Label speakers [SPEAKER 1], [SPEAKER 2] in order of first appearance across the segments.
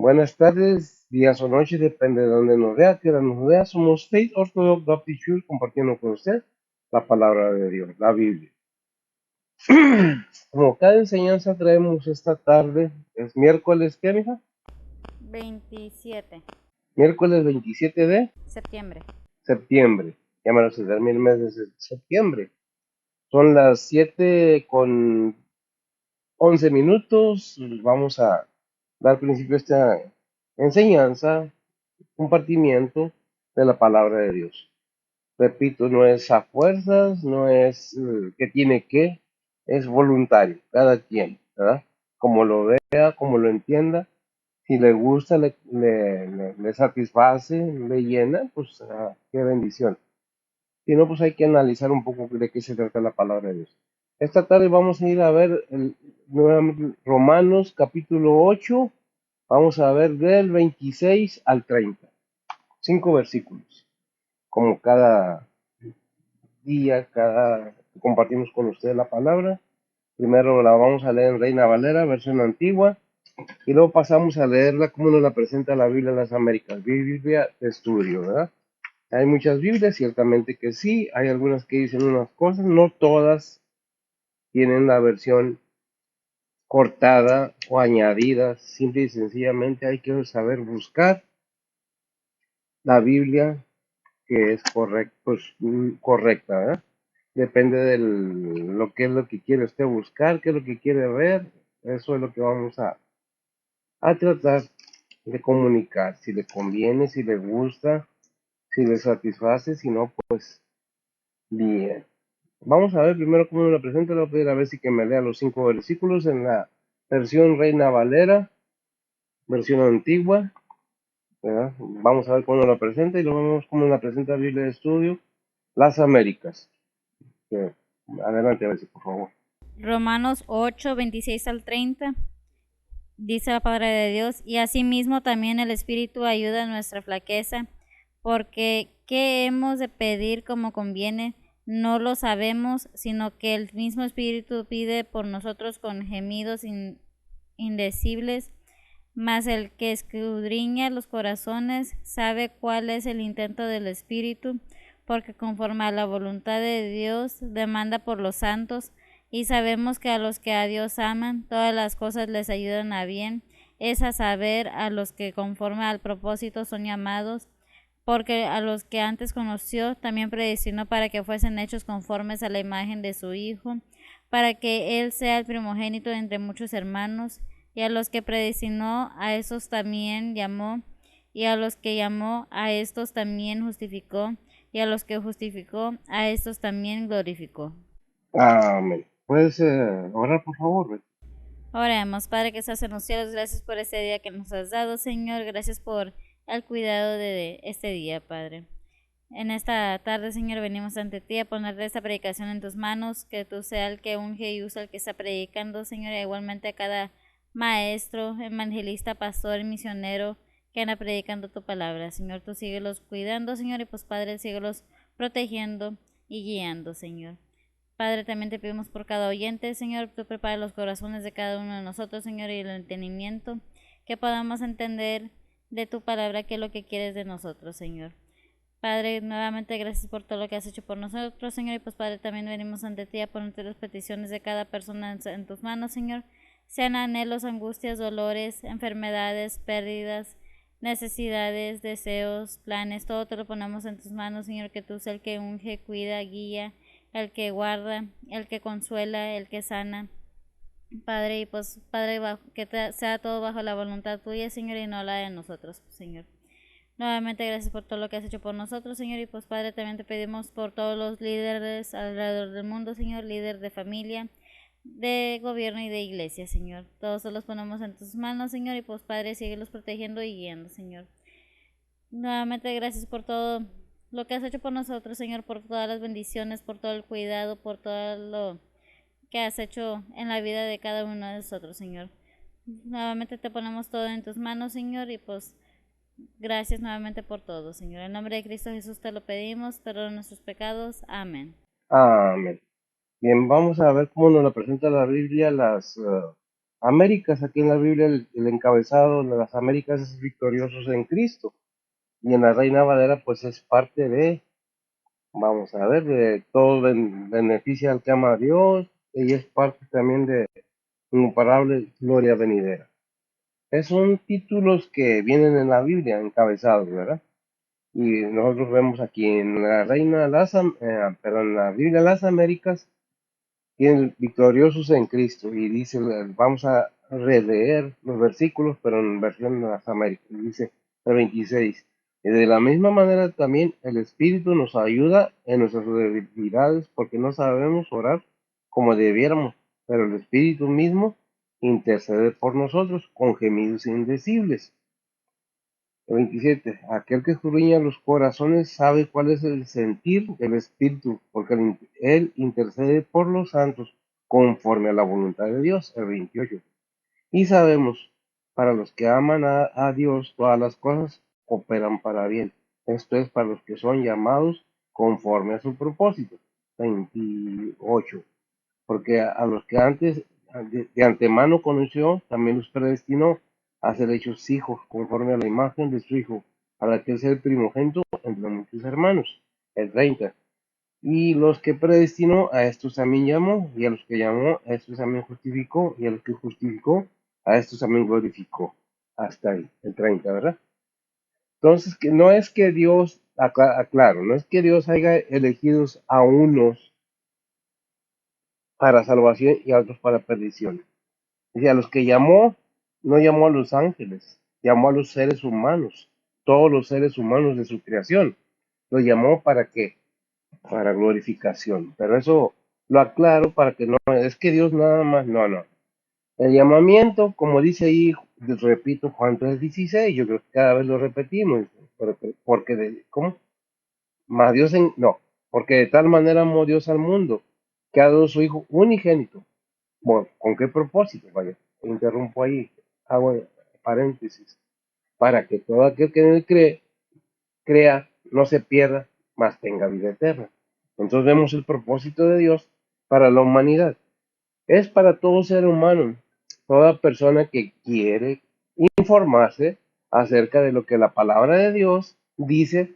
[SPEAKER 1] Buenas tardes, días o noches, depende de donde nos vea, que hora nos vea. Somos Faith Orthodox Baptist Church compartiendo con usted la palabra de Dios, la Biblia. Como cada enseñanza traemos esta tarde, es miércoles, ¿qué, mija?
[SPEAKER 2] 27
[SPEAKER 1] Miércoles 27 de
[SPEAKER 2] septiembre.
[SPEAKER 1] septiembre. Ya me lo sé, termina el mes de septiembre. Son las 7:11. Vamos a dar principio a esta enseñanza, compartimiento de la palabra de Dios. Repito, no es a fuerzas, no es que tiene que, es voluntario, cada quien, ¿verdad? Como lo vea, como lo entienda, si le gusta, le satisface, le llena, pues qué bendición. Si no, pues hay que analizar un poco de qué se trata la palabra de Dios. Esta tarde vamos a ir a ver nuevamente Romanos capítulo 8, vamos a ver del 26 al 30, 5 versículos, como cada día, compartimos con ustedes la palabra. Primero la vamos a leer en Reina Valera, versión antigua, y luego pasamos a leerla como nos la presenta la Biblia de las Américas, Biblia de estudio, ¿verdad? Hay muchas Biblias, ciertamente que sí, hay algunas que dicen unas cosas, no todas tienen la versión cortada o añadida, simple y sencillamente hay que saber buscar la Biblia que es correcta, ¿verdad? Depende de lo que es lo que quiere usted buscar, qué es lo que quiere ver, eso es lo que vamos a tratar de comunicar, si le conviene, si le gusta, si le satisface, si no, pues bien. Vamos a ver primero cómo me lo presenta, le voy a pedir a ver si que me lea los 5 versículos en la versión Reina Valera, versión antigua, ¿verdad? Vamos a ver cómo lo presenta y luego vemos cómo la presenta Biblia de Estudio, Las Américas. Que- Adelante, a ver si por favor.
[SPEAKER 2] Romanos 8, 26 al 30. Dice la palabra de Dios, y asimismo también el Espíritu ayuda a nuestra flaqueza, porque ¿qué hemos de pedir como conviene? No lo sabemos, sino que el mismo Espíritu pide por nosotros con gemidos indecibles, mas el que escudriña los corazones sabe cuál es el intento del Espíritu, porque conforme a la voluntad de Dios demanda por los santos, y sabemos que a los que a Dios aman, todas las cosas les ayudan a bien, es a saber, a los que conforme al propósito son llamados, porque a los que antes conoció también predestinó para que fuesen hechos conformes a la imagen de su Hijo, para que Él sea el primogénito entre muchos hermanos, y a los que predestinó a esos también llamó, y a los que llamó a estos también justificó, y a los que justificó a estos también glorificó.
[SPEAKER 1] Amén. ¿Puedes orar, por favor? Rey?
[SPEAKER 2] Oremos, Padre que estás en los cielos, gracias por este día que nos has dado, Señor, gracias por el cuidado de este día, Padre. En esta tarde, Señor, venimos ante ti a poner esta predicación en tus manos, que tú seas el que unge y usa el que está predicando, Señor, y igualmente a cada maestro, evangelista, pastor y misionero que anda predicando tu palabra. Señor, tú síguelos cuidando, Señor, y pues Padre, síguelos protegiendo y guiando, Señor. Padre, también te pedimos por cada oyente, Señor, tú prepara los corazones de cada uno de nosotros, Señor, y el entendimiento, que podamos entender de tu palabra qué es lo que quieres de nosotros, Señor. Padre, nuevamente gracias por todo lo que has hecho por nosotros, Señor, y pues Padre, también venimos ante ti a ponerte las peticiones de cada persona en tus manos, Señor, sean anhelos, angustias, dolores, enfermedades, pérdidas, necesidades, deseos, planes, todo te lo ponemos en tus manos, Señor, que tú seas el que unge, cuida, guía, el que guarda, el que consuela, el que sana. Padre, y pues, Padre, sea todo bajo la voluntad tuya, Señor, y no la de nosotros, Señor. Nuevamente, gracias por todo lo que has hecho por nosotros, Señor, y pues, Padre, también te pedimos por todos los líderes alrededor del mundo, Señor, líder de familia, de gobierno y de iglesia, Señor. Todos los ponemos en tus manos, Señor, y pues, Padre, síguelos protegiendo y guiando, Señor. Nuevamente, gracias por todo lo que has hecho por nosotros, Señor, por todas las bendiciones, por todo el cuidado, por todo lo que has hecho en la vida de cada uno de nosotros, Señor. Nuevamente te ponemos todo en tus manos, Señor, y pues gracias nuevamente por todo, Señor. En nombre de Cristo Jesús te lo pedimos, perdona nuestros pecados. Amén.
[SPEAKER 1] Amén. Bien, vamos a ver cómo nos la presenta la Biblia, las Américas. Aquí en la Biblia el encabezado de las Américas es victoriosos en Cristo. Y en la Reina Valera pues es parte de, vamos a ver, de todo beneficia al que ama a Dios y es parte también de incomparable gloria venidera. Son títulos que vienen en la Biblia encabezados, ¿verdad? Y nosotros vemos aquí en la Reina, perdón, en la Biblia las Américas, tienen victoriosos en Cristo. Y dice, vamos a releer los versículos, pero en versión de las Américas. Dice el 26. Y de la misma manera también el Espíritu nos ayuda en nuestras debilidades, porque no sabemos orar como debiéramos, pero el Espíritu mismo intercede por nosotros con gemidos indecibles. 27. Aquel que escudriña los corazones sabe cuál es el sentir del Espíritu, porque él intercede por los santos conforme a la voluntad de Dios. El 28. Y sabemos, para los que aman a Dios, todas las cosas cooperan para bien. Esto es para los que son llamados conforme a su propósito. 28. Porque a los que antes de antemano conoció, también los predestinó a ser hechos hijos conforme a la imagen de su Hijo, para que sea el primogénito entre muchos hermanos. El 30. Y los que predestinó, a estos también llamó, y a los que llamó, a estos también justificó, y a los que justificó, a estos también glorificó. Hasta ahí, el 30, ¿verdad? Entonces, que no es que Dios, aclaro, no es que Dios haya elegido a unos para salvación y a otros para perdición. Dice, a los que llamó, no llamó a los ángeles, llamó a los seres humanos, todos los seres humanos de su creación. Lo llamó para qué? Para glorificación. Pero eso lo aclaro para que no, es que Dios nada más, no, no. El llamamiento, como dice ahí, les repito, Juan 3:16, yo creo que cada vez lo repetimos, porque, ¿cómo? Más Dios no, porque de tal manera amó Dios al mundo, que ha dado su Hijo unigénito. Bueno, ¿con qué propósito? Vaya, interrumpo ahí, hago paréntesis, para que todo aquel que en él crea, no se pierda, mas tenga vida eterna. Entonces vemos el propósito de Dios para la humanidad. Es para todo ser humano, toda persona que quiere informarse acerca de lo que la palabra de Dios dice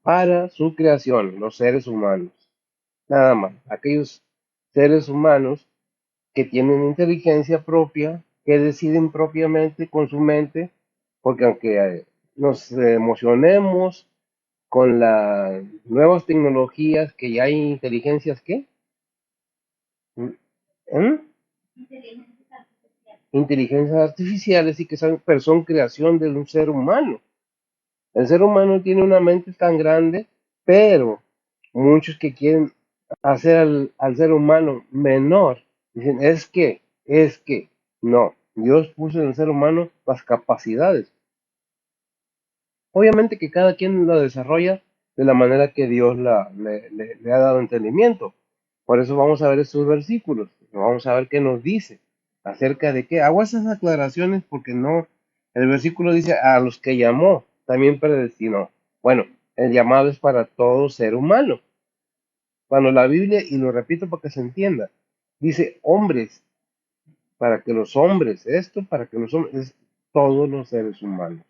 [SPEAKER 1] para su creación, los seres humanos. Nada más, aquellos seres humanos que tienen inteligencia propia, que deciden propiamente con su mente, porque aunque nos emocionemos con las nuevas tecnologías, que ya hay inteligencias, ¿qué? ¿Mm? Inteligencias artificiales y que son, pero son creación de un ser humano. El ser humano tiene una mente tan grande, pero muchos que quieren hacer al ser humano menor, dicen, es que, no, Dios puso en el ser humano las capacidades. Obviamente que cada quien lo desarrolla de la manera que Dios le ha dado entendimiento. Por eso vamos a ver estos versículos, vamos a ver qué nos dice acerca de qué. Hago esas aclaraciones porque no, el versículo dice a los que llamó, también predestinó. Bueno, el llamado es para todo ser humano. Cuando la Biblia, y lo repito para que se entienda, dice hombres, para que los hombres, esto para que los hombres, es todos los seres humanos.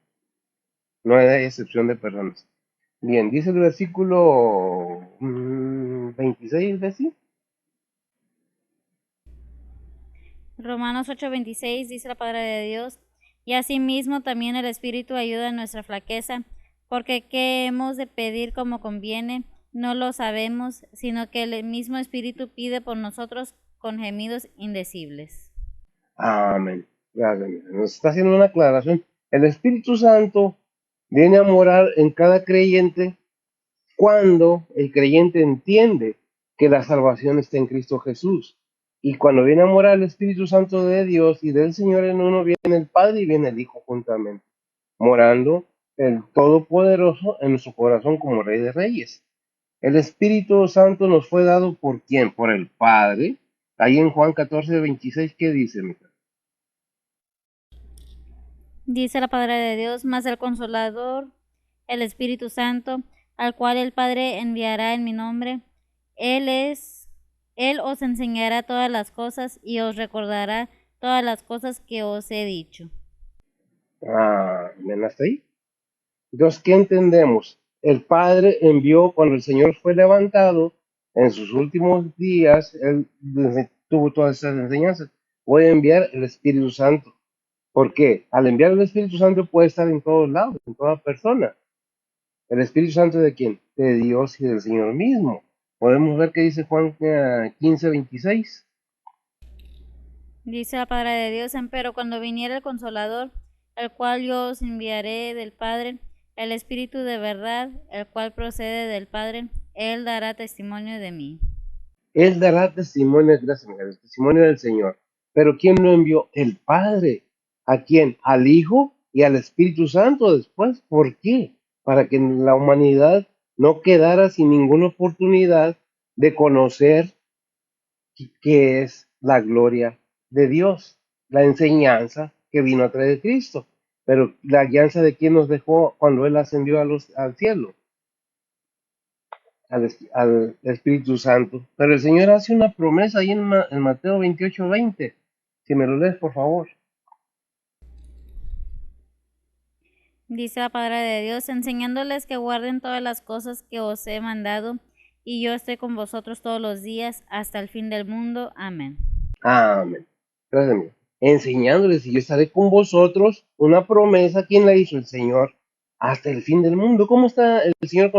[SPEAKER 1] No hay excepción de personas. Bien, dice el versículo 26, ¿ves?
[SPEAKER 2] Romanos 8:26 dice la palabra de Dios, y asimismo también el Espíritu ayuda en nuestra flaqueza, porque qué hemos de pedir como conviene, no lo sabemos, sino que el mismo Espíritu pide por nosotros con gemidos indecibles.
[SPEAKER 1] Amén. Gracias. Nos está haciendo una aclaración. El Espíritu Santo viene a morar en cada creyente cuando el creyente entiende que la salvación está en Cristo Jesús. Y cuando viene a morar el Espíritu Santo de Dios y del Señor en uno, viene el Padre y viene el Hijo juntamente, morando el Todopoderoso en nuestro corazón como Rey de Reyes. El Espíritu Santo nos fue dado por quién? Por el Padre. Ahí en Juan 14:26, ¿qué dice?
[SPEAKER 2] Dice la palabra de Dios, más el Consolador, el Espíritu Santo, al cual el Padre enviará en mi nombre. Él os enseñará todas las cosas y os recordará todas las cosas que os he dicho.
[SPEAKER 1] Amén, hasta ahí. Entonces, ¿qué entendemos? El Padre envió cuando el Señor fue levantado en sus últimos días, Él tuvo todas esas enseñanzas. Voy a enviar el Espíritu Santo. ¿Por qué? Al enviar el Espíritu Santo puede estar en todos lados, en toda persona. ¿El Espíritu Santo de quién? De Dios y del Señor mismo. Podemos ver que dice Juan 15:26.
[SPEAKER 2] Dice la palabra de Dios, empero cuando viniera el Consolador, el cual yo os enviaré del Padre, el Espíritu de verdad, el cual procede del Padre, él dará testimonio de mí.
[SPEAKER 1] Él dará testimonio, gracias, mujer, el testimonio del Señor. Pero ¿quién lo envió? El Padre. ¿A quién? Al Hijo y al Espíritu Santo después. ¿Por qué? Para que la humanidad no quedara sin ninguna oportunidad de conocer qué es la gloria de Dios, la enseñanza que vino a traer Cristo. Pero la guianza de quién nos dejó cuando Él ascendió al cielo, al Espíritu Santo. Pero el Señor hace una promesa ahí en Mateo 28:20. Si me lo lees, por favor.
[SPEAKER 2] Dice la palabra de Dios, enseñándoles que guarden todas las cosas que os he mandado, y yo estoy con vosotros todos los días hasta el fin del mundo. Amén.
[SPEAKER 1] Amén. Gracias, amigo. Enseñándoles, y yo estaré con vosotros, una promesa. ¿Quién la hizo? El Señor, hasta el fin del mundo. ¿Cómo está el Señor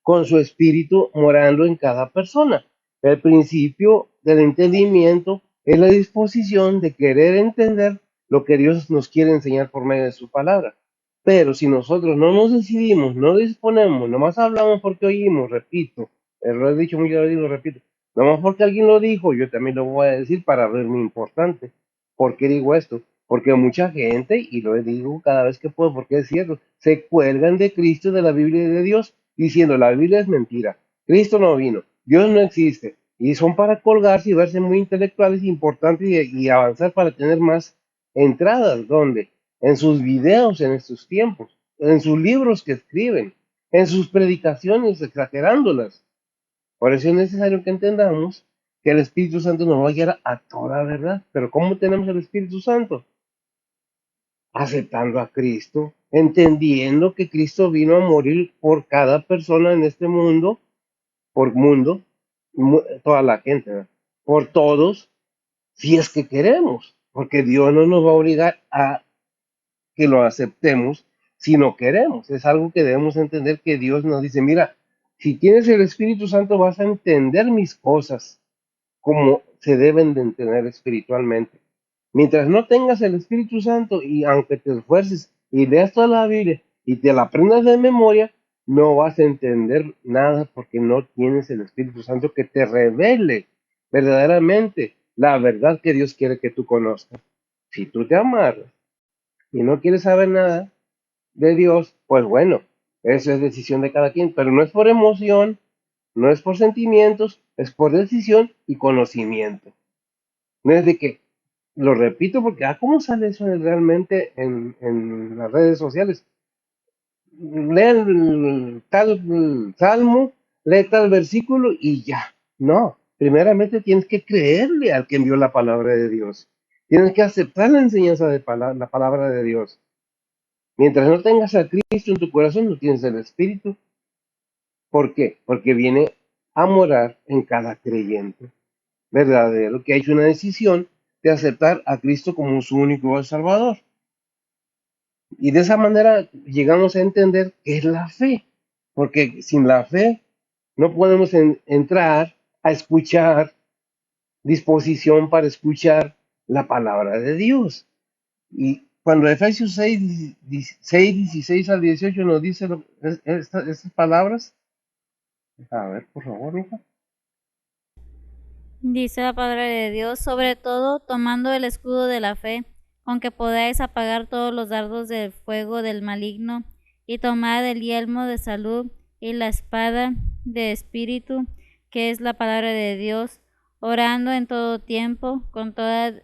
[SPEAKER 1] con su espíritu morando en cada persona? El principio del entendimiento es la disposición de querer entender lo que Dios nos quiere enseñar por medio de su palabra. Pero si nosotros no nos decidimos, no disponemos, nomás hablamos porque oímos, repito, lo he dicho muchas veces y lo repito, nomás porque alguien lo dijo, yo también lo voy a decir para verme importante. ¿Por qué digo esto? Porque mucha gente, y lo digo cada vez que puedo, porque es cierto, se cuelgan de Cristo, de la Biblia y de Dios, diciendo la Biblia es mentira, Cristo no vino, Dios no existe, y son para colgarse y verse muy intelectuales, importantes y avanzar para tener más entradas, ¿dónde? En sus videos en estos tiempos, en sus libros que escriben, en sus predicaciones, exagerándolas. Por eso es necesario que entendamos que el Espíritu Santo nos va a guiar a toda verdad. Pero ¿cómo tenemos el Espíritu Santo? Aceptando a Cristo, entendiendo que Cristo vino a morir por cada persona en este mundo, por mundo, toda la gente, ¿verdad? Por todos, si es que queremos, porque Dios no nos va a obligar a que lo aceptemos si no queremos. Es algo que debemos entender, que Dios nos dice, mira, si tienes el Espíritu Santo vas a entender mis cosas como se deben de entender espiritualmente. Mientras no tengas el Espíritu Santo, y aunque te esfuerces y leas toda la Biblia y te la aprendas de memoria, no vas a entender nada porque no tienes el Espíritu Santo que te revele verdaderamente la verdad que Dios quiere que tú conozcas. Si tú te amarras y no quieres saber nada de Dios, pues bueno, eso es decisión de cada quien, pero no es por emoción, no es por sentimientos, es por decisión y conocimiento. No es de que, lo repito porque, ¿cómo sale eso realmente en las redes sociales? Leen tal salmo, lee tal versículo y ya. No, primeramente tienes que creerle al que envió la palabra de Dios. Tienes que aceptar la enseñanza de la palabra de Dios. Mientras no tengas a Cristo en tu corazón, no tienes el Espíritu. ¿Por qué? Porque viene a morar en cada creyente verdadero que ha hecho una decisión de aceptar a Cristo como su único Salvador. Y de esa manera llegamos a entender qué es la fe, porque sin la fe no podemos entrar a escuchar, disposición para escuchar la palabra de Dios. Y cuando Efesios 6:16 al 18 nos dice estas palabras, a ver, por favor, hija.
[SPEAKER 2] Dice la palabra de Dios, sobre todo tomando el escudo de la fe, con que podáis apagar todos los dardos del fuego del maligno, y tomad el yelmo de salud y la espada de espíritu, que es la palabra de Dios, orando en todo tiempo, con toda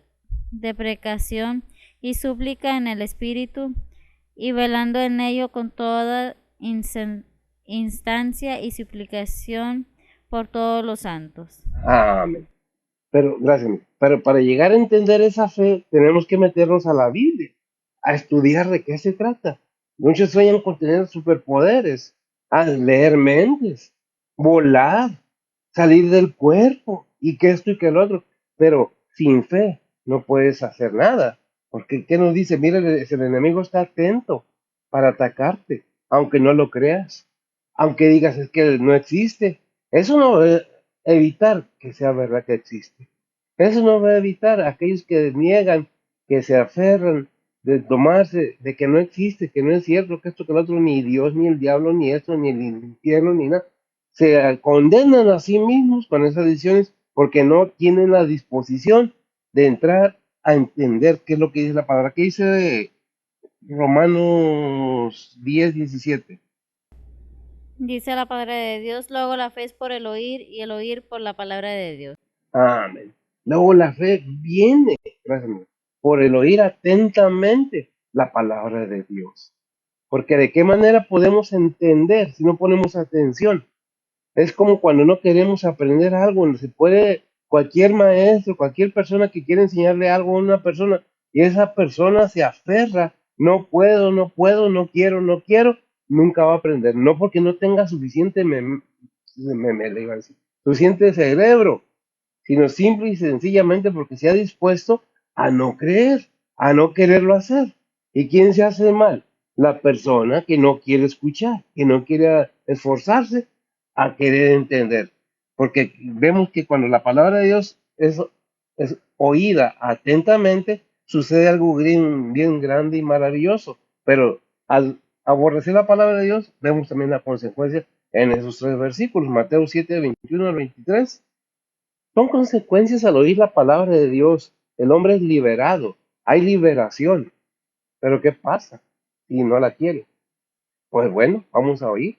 [SPEAKER 2] deprecación y súplica en el espíritu, y velando en ello con toda instancia y suplicación por todos los santos.
[SPEAKER 1] Amén. Pero, gracias, pero para llegar a entender esa fe, tenemos que meternos a la Biblia, a estudiar de qué se trata. Muchos sueñan con tener superpoderes, a leer mentes, volar, salir del cuerpo, y que esto y que el otro. Pero sin fe no puedes hacer nada. Porque, ¿qué nos dice? Mira, el enemigo está atento para atacarte, aunque no lo creas, aunque digas es que no existe. Eso no va a evitar que sea verdad que existe. Eso no va a evitar a aquellos que niegan, que se aferran de tomarse, de que no existe, que no es cierto, que esto, que lo otro, ni Dios, ni el diablo, ni esto, ni el infierno, ni nada. Se condenan a sí mismos con esas decisiones porque no tienen la disposición de entrar a entender qué es lo que dice la palabra. ¿Qué dice Romanos 10:17?
[SPEAKER 2] Dice la palabra de Dios, luego la fe es por el oír y el oír por la palabra de Dios.
[SPEAKER 1] Amén. Luego la fe viene, gracias, por el oír atentamente la palabra de Dios. Porque de qué manera podemos entender si no ponemos atención. Es como cuando no queremos aprender algo, no se puede, cualquier maestro, cualquier persona que quiere enseñarle algo a una persona y esa persona se aferra, no puedo, no puedo, no quiero, no quiero, nunca va a aprender. No porque no tenga suficiente le iba a decir, suficiente cerebro, sino simple y sencillamente porque se ha dispuesto a no creer, a no quererlo hacer. ¿Y quién se hace mal? La persona que no quiere escuchar, que no quiere esforzarse a querer entender. Porque vemos que cuando la palabra de Dios es oída atentamente, sucede algo bien, bien grande y maravilloso. Pero al aborrecer la palabra de Dios, vemos también la consecuencia en esos tres versículos, Mateo 7:21 al 23. Son consecuencias al oír la palabra de Dios. El hombre es liberado, hay liberación. Pero ¿qué pasa si no la quiere? Pues bueno, vamos a oír.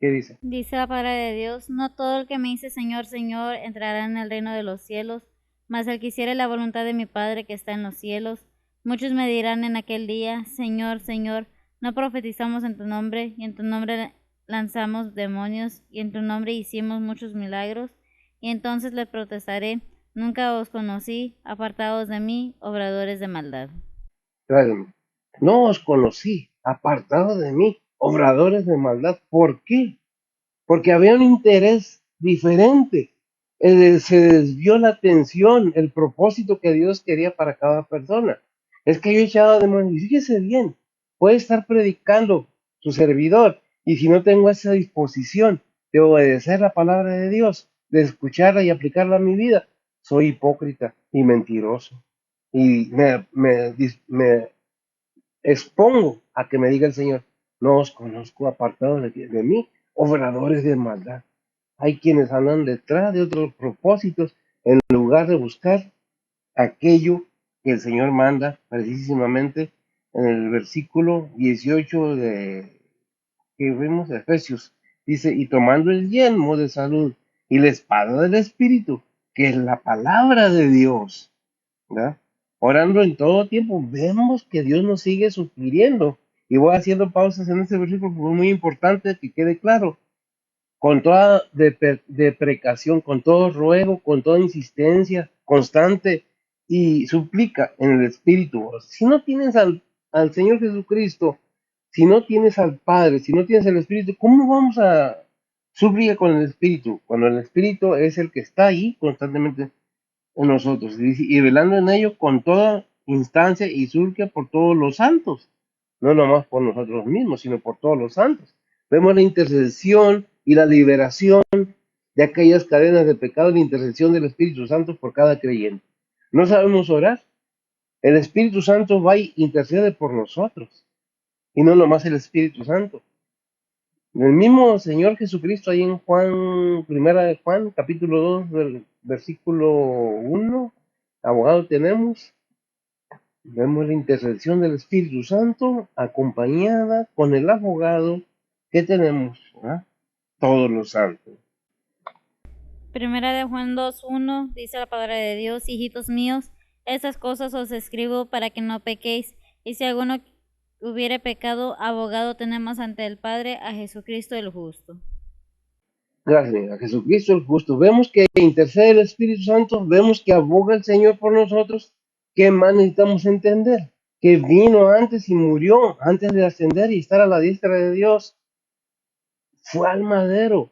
[SPEAKER 1] ¿Qué dice?
[SPEAKER 2] Dice la palabra de Dios, no todo el que me dice Señor, Señor, entrará en el reino de los cielos, mas el que hiciere la voluntad de mi Padre que está en los cielos. Muchos me dirán en aquel día, Señor, Señor, no profetizamos en tu nombre, y en tu nombre lanzamos demonios, y en tu nombre hicimos muchos milagros. Y entonces le protestaré, nunca os conocí, apartados de mí, obradores de maldad.
[SPEAKER 1] Tráigame. No os conocí, apartado de mí, obradores de maldad. ¿Por qué? Porque había un interés diferente. Se desvió la atención, el propósito que Dios quería para cada persona. Es que yo he echado demonios. Y fíjese bien, puede estar predicando su servidor, y si no tengo esa disposición de obedecer la palabra de Dios, de escucharla y aplicarla a mi vida, soy hipócrita y mentiroso. Y me expongo a que me diga el Señor, no os conozco, apartados de mí, obradores de maldad. Hay quienes andan detrás de otros propósitos en lugar de buscar aquello que el Señor manda precisamente en el versículo 18 de que vemos de Efesios. Dice, y tomando el yelmo de salud y la espada del Espíritu, que es la palabra de Dios, ¿verdad? Orando en todo tiempo, vemos que Dios nos sigue sugiriendo. Y voy haciendo pausas en este versículo porque es muy importante que quede claro. Con toda deprecación, con todo ruego, con toda insistencia constante y suplica en el Espíritu. Si no tienes al Señor Jesucristo, si no tienes al Padre, si no tienes el Espíritu, ¿cómo vamos a suplicar con el Espíritu? Cuando el Espíritu es el que está ahí constantemente en nosotros y velando en ello con toda instancia y súplica por todos los santos, no nomás por nosotros mismos, sino por todos los santos. Vemos la intercesión y la liberación de aquellas cadenas de pecado, la intercesión del Espíritu Santo por cada creyente. No sabemos orar, el Espíritu Santo va y intercede por nosotros, y no nomás el Espíritu Santo. El mismo Señor Jesucristo, ahí en Juan, primera de Juan, capítulo 2, versículo 1, abogado tenemos, vemos la intercesión del Espíritu Santo acompañada con el abogado que tenemos, ¿verdad? Todos los santos.
[SPEAKER 2] Primera de Juan 2:1 dice la palabra de Dios, hijitos míos, estas cosas os escribo para que no pequéis, y si alguno hubiere pecado, abogado tenemos ante el Padre, a Jesucristo el justo.
[SPEAKER 1] Gracias, amiga. A Jesucristo el justo. Vemos que intercede el Espíritu Santo, vemos que aboga el Señor por nosotros. ¿Qué más necesitamos entender? Que vino antes y murió antes de ascender y estar a la diestra de Dios. Fue al madero,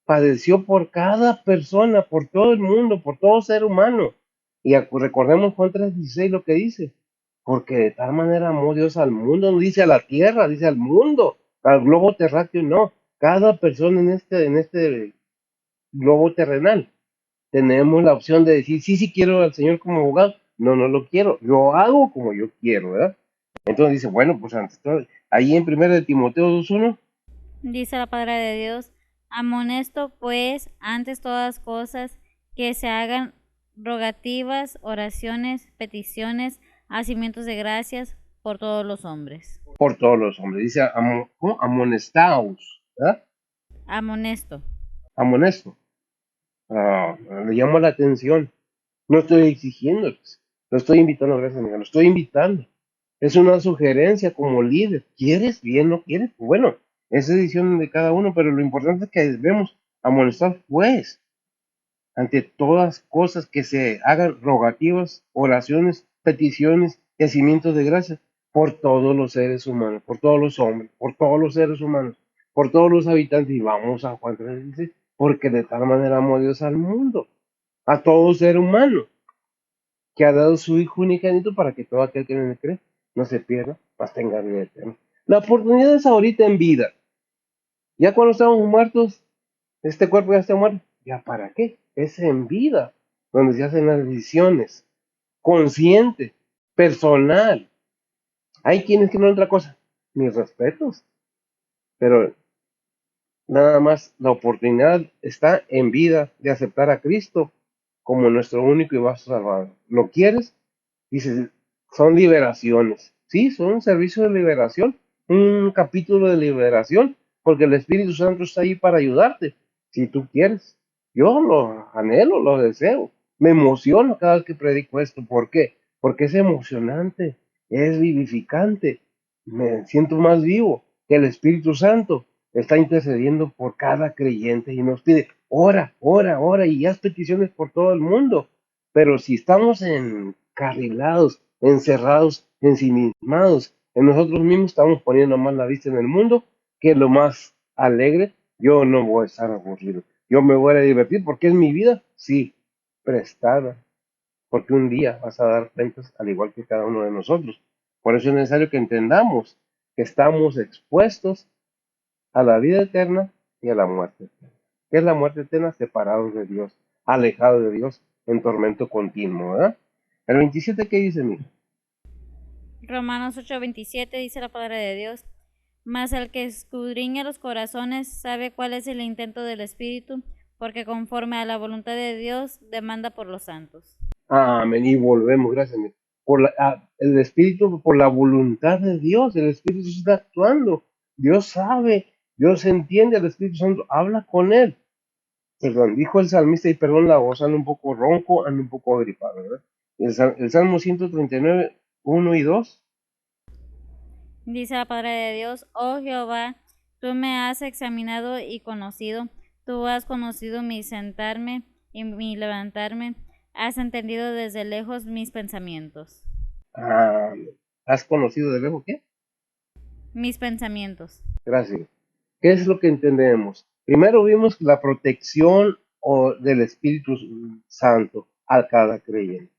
[SPEAKER 1] padeció por cada persona, por todo el mundo, por todo ser humano. Y recordemos Juan 3:16 lo que dice, porque de tal manera amó Dios al mundo, no dice a la tierra, dice al mundo, al globo terráqueo, no. Cada persona en este globo terrenal tenemos la opción de decir, sí, sí quiero al Señor como abogado, no, no lo quiero, lo hago como yo quiero, ¿verdad? Entonces dice, bueno, pues antes todo, ahí en 1 de Timoteo 2:1,
[SPEAKER 2] Dice la palabra de Dios, amonesto pues antes todas cosas que se hagan rogativas, oraciones, peticiones, hacimientos de gracias por todos los hombres.
[SPEAKER 1] por todos los hombres, dice, ¿cómo? Amonestaos, ¿verdad?
[SPEAKER 2] Amonesto.
[SPEAKER 1] Amonesto. Ah, le llamo la atención. No estoy exigiendo, lo estoy invitando, gracias amiga, lo estoy invitando. Es una sugerencia como líder. ¿Quieres? Bien, ¿no quieres? Bueno, es decisión de cada uno, pero lo importante es que debemos amonestar pues ante todas cosas que se hagan rogativas, oraciones, peticiones, yacimientos de gracia por todos los seres humanos, por todos los hombres, por todos los seres humanos, por todos los habitantes. Y vamos a Juan 3:16, porque de tal manera amó Dios al mundo, a todo ser humano, que ha dado su Hijo unigénito para que todo aquel que en él cree no se pierda, mas tenga vida eterna. La oportunidad es ahorita en vida. Ya cuando estamos muertos, este cuerpo ya está muerto. ¿Ya para qué? Es en vida, donde se hacen las decisiones, consciente, personal. Hay quienes quieren otra cosa. Mis respetos, pero nada más la oportunidad está en vida de aceptar a Cristo como nuestro único y vasto Salvador. ¿Lo quieres? Dices, son liberaciones. Sí, son un servicio de liberación, un capítulo de liberación, porque el Espíritu Santo está ahí para ayudarte, si tú quieres. Yo lo anhelo, lo deseo. Me emociono cada vez que predico esto. ¿Por qué? Porque es emocionante, es vivificante. Me siento más vivo que el Espíritu Santo está intercediendo por cada creyente y nos pide, ora, ora, ora, y haz peticiones por todo el mundo. Pero si estamos encarrilados, encerrados, ensimismados, en nosotros mismos estamos poniendo más la vista en el mundo, que es lo más alegre, yo no voy a estar aburrido. Yo me voy a divertir porque es mi vida, sí, prestada, porque un día vas a dar cuentas al igual que cada uno de nosotros. Por eso es necesario que entendamos que estamos expuestos a la vida eterna y a la muerte eterna. ¿Qué es la muerte eterna? Separados de Dios, alejados de Dios, en tormento continuo, ¿verdad? El 27, ¿qué dice, mi?
[SPEAKER 2] Romanos 8:27 dice la palabra de Dios, mas el que escudriña los corazones sabe cuál es el intento del Espíritu, porque conforme a la voluntad de Dios demanda por los santos.
[SPEAKER 1] Amén. Y volvemos, gracias, mi. El Espíritu, por la voluntad de Dios, el Espíritu está actuando. Dios sabe, Dios entiende al Espíritu Santo, habla con él. Perdón, dijo el salmista, y perdón la voz, anda un poco ronco, anda un poco agripado, ¿verdad? El Salmo 139, 1 y 2.
[SPEAKER 2] Dice la palabra de Dios, oh Jehová, tú me has examinado y conocido, tú has conocido mi sentarme y mi levantarme, has entendido desde lejos mis pensamientos.
[SPEAKER 1] Ah, ¿has conocido de lejos qué?
[SPEAKER 2] Mis pensamientos.
[SPEAKER 1] Gracias. ¿Qué es lo que entendemos? Primero vimos la protección del Espíritu Santo a cada creyente,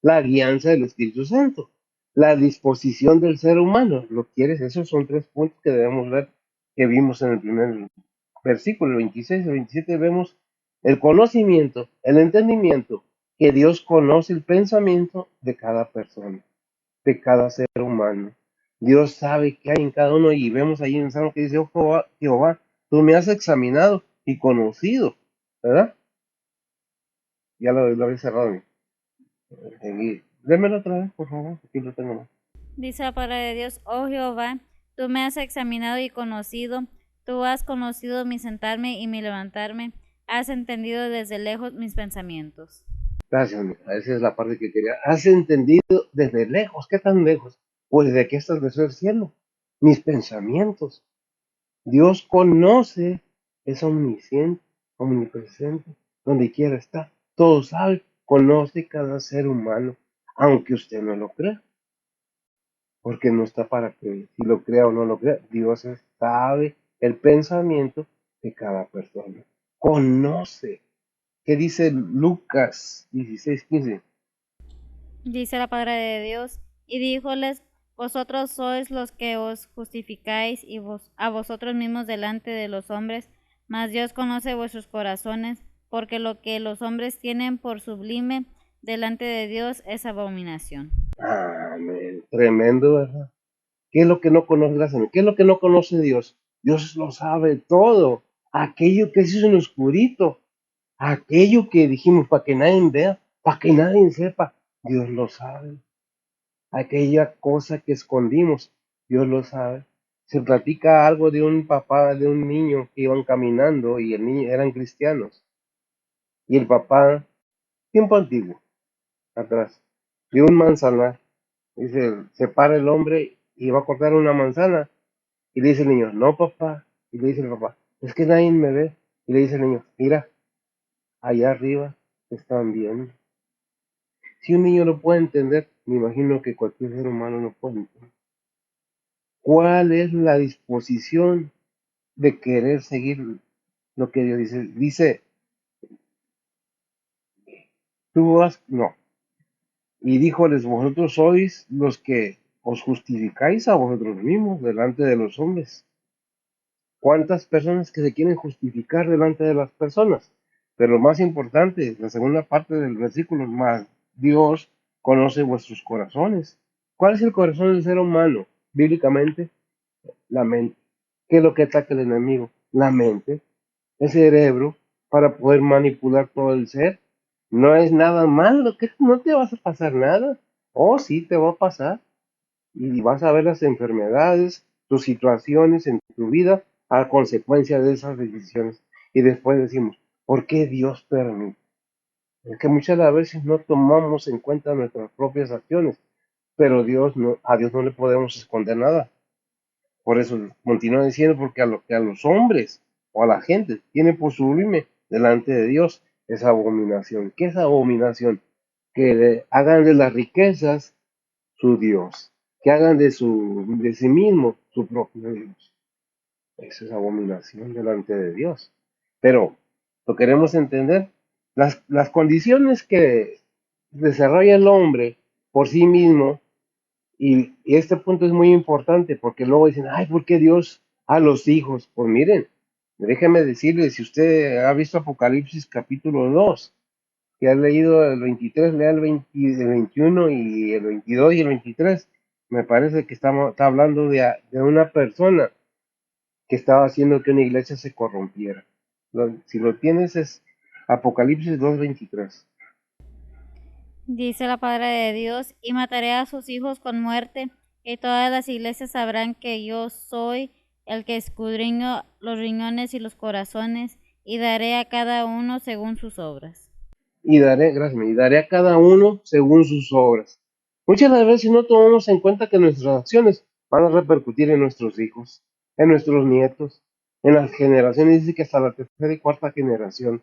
[SPEAKER 1] la guianza del Espíritu Santo, la disposición del ser humano. ¿Lo quieres? Esos son tres puntos que debemos ver, que vimos en el primer versículo, el 26 y el 27 vemos el conocimiento, el entendimiento, que Dios conoce el pensamiento de cada persona, de cada ser humano. Dios sabe qué hay en cada uno y vemos ahí en el Salmo que dice, oh Jehová, Jehová, tú me has examinado y conocido, ¿verdad? Ya lo había cerrado. Démelo otra vez, por favor, aquí lo tengo más.
[SPEAKER 2] Dice la palabra de Dios, oh Jehová, tú me has examinado y conocido, tú has conocido mi sentarme y mi levantarme, has entendido desde lejos mis pensamientos.
[SPEAKER 1] Gracias, amiga. Esa es la parte que quería. Has entendido desde lejos. ¿Qué tan lejos? Pues desde que estableció el cielo. Mis pensamientos. Dios conoce, es omnisciente. omnipresente, donde quiera está, todo sabe, conoce cada ser humano, aunque usted no lo crea, porque no está para que si lo crea o no lo crea, Dios sabe el pensamiento de cada persona, conoce. ¿Qué dice Lucas 16:15?
[SPEAKER 2] Dice la palabra de Dios, y díjoles, vosotros sois los que os justificáis y a vosotros mismos delante de los hombres, mas Dios conoce vuestros corazones, porque lo que los hombres tienen por sublime delante de Dios es abominación.
[SPEAKER 1] Amén. Tremendo, ¿verdad? ¿Qué es lo que no conoce? Gracias. ¿Qué es lo que no conoce Dios? Dios lo sabe todo. Aquello que se hizo en oscurito, aquello que dijimos para que nadie vea, para que nadie sepa, Dios lo sabe. Aquella cosa que escondimos, Dios lo sabe. Se platica algo de un papá, de un niño que iban caminando y el niño eran cristianos. Y el papá, tiempo antiguo, atrás, de un manzanar. Dice, se para el hombre y va a cortar una manzana. Y le dice el niño, no papá. Y le dice el papá, es que nadie me ve. Y le dice el niño, mira, allá arriba te están viendo. Si un niño lo puede entender, me imagino que cualquier ser humano lo puede entender. ¿Cuál es la disposición de querer seguir lo que Dios dice? Dice, tú vas, no. Y díjoles, vosotros sois los que os justificáis a vosotros mismos delante de los hombres. ¿Cuántas personas que se quieren justificar delante de las personas? Pero lo más importante, la segunda parte del versículo, más Dios conoce vuestros corazones. ¿Cuál es el corazón del ser humano? Bíblicamente, la mente. ¿Qué es lo que ataca el enemigo? La mente, el cerebro, para poder manipular todo el ser. No es nada malo, que no te vas a pasar nada. Oh, sí, te va a pasar y vas a ver las enfermedades, tus situaciones en tu vida a consecuencia de esas decisiones. Y después decimos, ¿por qué Dios permite? Es que muchas de las veces no tomamos en cuenta nuestras propias acciones, pero a Dios no le podemos esconder nada. Por eso continúa diciendo, porque a lo que a los hombres o a la gente tiene por sublime delante de Dios es abominación. ¿Qué es abominación? Que hagan de las riquezas su Dios, que hagan de sí mismo su propio Dios. Eso es abominación delante de Dios. Pero lo queremos entender. Las condiciones que desarrolla el hombre por sí mismo, y este punto es muy importante porque luego dicen, ay, ¿por qué Dios a los hijos? Pues miren, déjeme decirle, si usted ha visto Apocalipsis capítulo 2 que has leído el 23, lea el 21 y el 22 y el 23. Me parece que está hablando de una persona que estaba haciendo que una iglesia se corrompiera. Si lo tienes es Apocalipsis 2:23.
[SPEAKER 2] Dice la palabra de Dios, y mataré a sus hijos con muerte, y todas las iglesias sabrán que yo soy el que escudriño los riñones y los corazones, y daré a cada uno según sus obras.
[SPEAKER 1] Y daré a cada uno según sus obras. Muchas de las veces no tomamos en cuenta que nuestras acciones van a repercutir en nuestros hijos, en nuestros nietos, en las generaciones, dice que hasta la tercera y cuarta generación.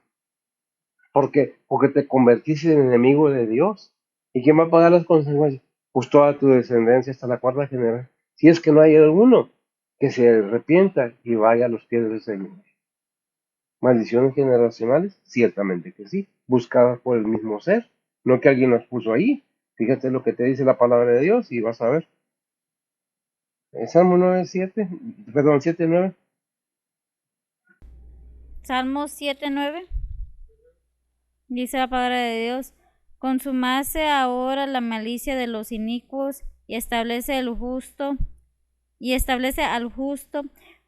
[SPEAKER 1] ¿Por qué? Porque te convertiste en enemigo de Dios. ¿Y quién va a pagar las consecuencias? Pues toda tu descendencia hasta la cuarta generación. Si es que no hay alguno que se arrepienta y vaya a los pies del Señor. Maldiciones generacionales, ciertamente que sí, buscadas por el mismo ser, no que alguien las puso ahí. Fíjate lo que te dice la palabra de Dios y vas a ver. Salmo 9:7, perdón, 7:9.
[SPEAKER 2] Salmos 7:9 dice la palabra de Dios, consumase ahora la malicia de los inicuos y establece al justo,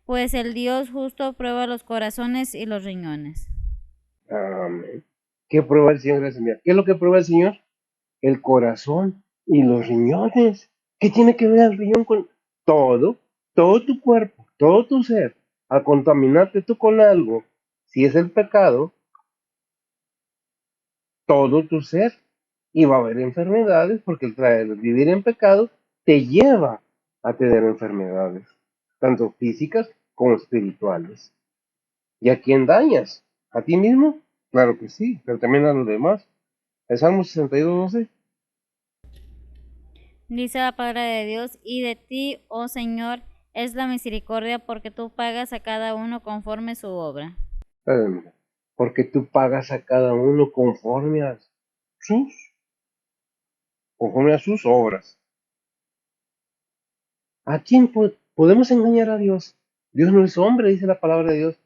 [SPEAKER 2] pues el Dios justo prueba los corazones y los riñones.
[SPEAKER 1] Amén. ¿Qué prueba el Señor? Gracias, mía. ¿Qué es lo que prueba el Señor? El corazón y los riñones. ¿Qué tiene que ver el riñón con todo? Todo tu cuerpo, todo tu ser. Al contaminarte tú con algo, si es el pecado, todo tu ser. Y va a haber enfermedades porque el vivir en pecado te lleva a tener enfermedades, tanto físicas como espirituales. ¿Y a quién dañas? ¿A ti mismo? Claro que sí, pero también a los demás. El Salmo 62:12.
[SPEAKER 2] Dice la palabra de Dios, y de ti, oh Señor, es la misericordia, porque tú pagas a cada uno conforme su obra.
[SPEAKER 1] Mira, porque tú pagas a cada uno sus, conforme a sus obras. ¿A quién podemos engañar a Dios? Dios no es hombre, dice la palabra de Dios.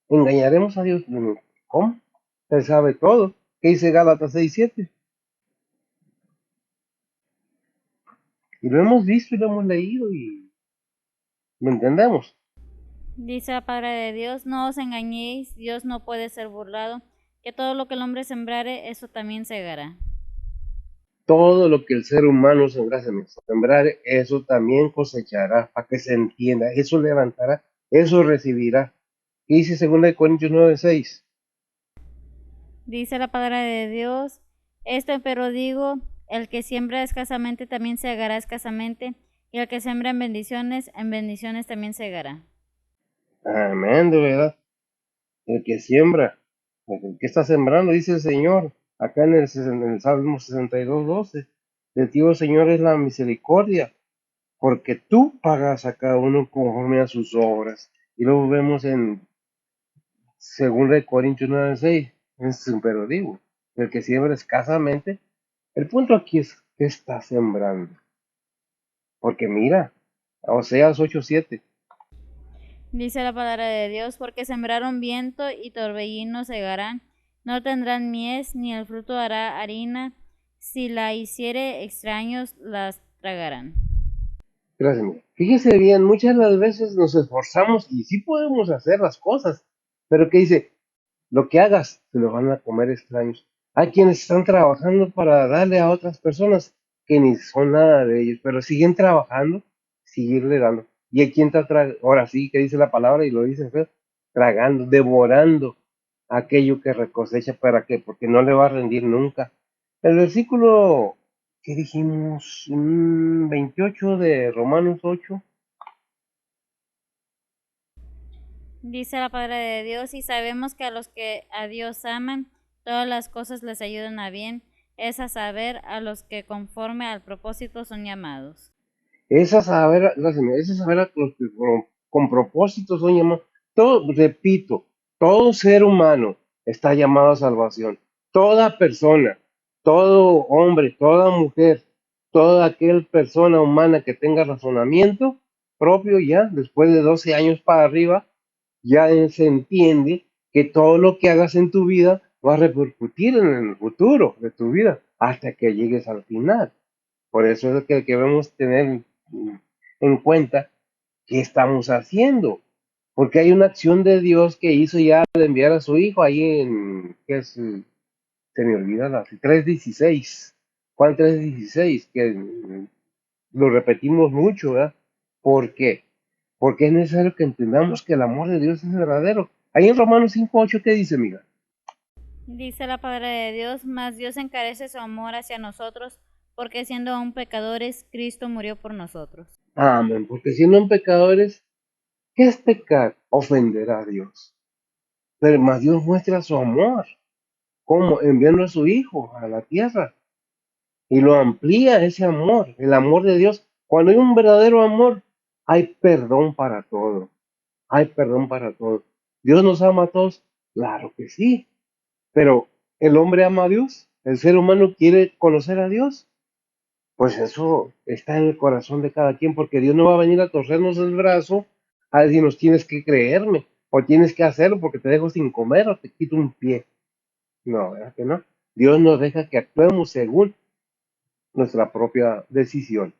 [SPEAKER 1] ¿Engañaremos a Dios? No. ¿Cómo? Él sabe todo. ¿Qué dice Gálatas 6:7? Y lo hemos visto y lo hemos leído y lo entendemos.
[SPEAKER 2] Dice la palabra de Dios, no os engañéis, Dios no puede ser burlado, que todo lo que el hombre sembrare, eso también segará.
[SPEAKER 1] Todo lo que el ser humano sembrar, eso también cosechará, para que se entienda. Eso levantará, eso recibirá. ¿Qué dice 2 Corintios 9:6?
[SPEAKER 2] Dice la palabra de Dios, esto pero digo, el que siembra escasamente también segará escasamente, y el que siembra en bendiciones también segará.
[SPEAKER 1] Amén, de verdad. El que siembra, el que está sembrando, dice el Señor, acá en el Salmo 62:12. De ti, oh Señor, es la misericordia, porque tú pagas a cada uno conforme a sus obras. Y luego vemos en 2 Corintios 9:6, es pero digo, el que siembra escasamente, el punto aquí es que está sembrando. Porque mira, Oseas 8:7.
[SPEAKER 2] Dice la palabra de Dios, porque sembraron viento y torbellino segarán, no tendrán mies, ni el fruto hará harina, si la hiciere extraños las tragarán.
[SPEAKER 1] Gracias, mira. Fíjese bien, muchas de las veces nos esforzamos y sí podemos hacer las cosas, pero ¿qué dice? Lo que hagas, te lo van a comer extraños. Hay quienes están trabajando para darle a otras personas que ni son nada de ellos, pero siguen trabajando, seguirle dando. Y hay quien está, ahora sí que dice la palabra y lo dice feo, tragando, devorando aquello que recosecha. ¿Para qué? Porque no le va a rendir nunca. El versículo que dijimos, 28 de Romanos 8.
[SPEAKER 2] Dice la palabra de Dios, y sabemos que a los que a Dios aman, todas las cosas les ayudan a bien, es a saber, a los que conforme al propósito son llamados.
[SPEAKER 1] Esa saber a los que con propósitos son llamados. Todo, repito, todo ser humano está llamado a salvación. Toda persona, todo hombre, toda mujer, toda aquella persona humana que tenga razonamiento propio ya, después de 12 años para arriba, ya se entiende que todo lo que hagas en tu vida va a repercutir en el futuro de tu vida hasta que llegues al final. Por eso es que debemos tener en cuenta qué estamos haciendo, porque hay una acción de Dios que hizo ya al enviar a su hijo ahí que es, se me olvida 3:16, Juan 3:16, que lo repetimos mucho, ¿verdad? ¿Por qué? Porque es necesario que entendamos que el amor de Dios es verdadero. Ahí en Romanos 5:8, ¿qué dice, amiga?
[SPEAKER 2] Dice la palabra de Dios, mas Dios encarece su amor hacia nosotros, porque siendo aún pecadores, Cristo murió por nosotros.
[SPEAKER 1] Amén, porque siendo pecadores, ¿qué es pecar? Ofender a Dios. Pero más Dios muestra su amor. ¿Cómo? Enviando a su Hijo a la tierra. Y lo amplía ese amor, el amor de Dios. Cuando hay un verdadero amor, hay perdón para todo. Hay perdón para todo. ¿Dios nos ama a todos? Claro que sí. Pero ¿el hombre ama a Dios? ¿El ser humano quiere conocer a Dios? Pues eso está en el corazón de cada quien, porque Dios no va a venir a torcernos el brazo a decirnos tienes que creerme, o tienes que hacerlo porque te dejo sin comer o te quito un pie. No, ¿verdad que no? Dios nos deja que actuemos según nuestra propia decisión.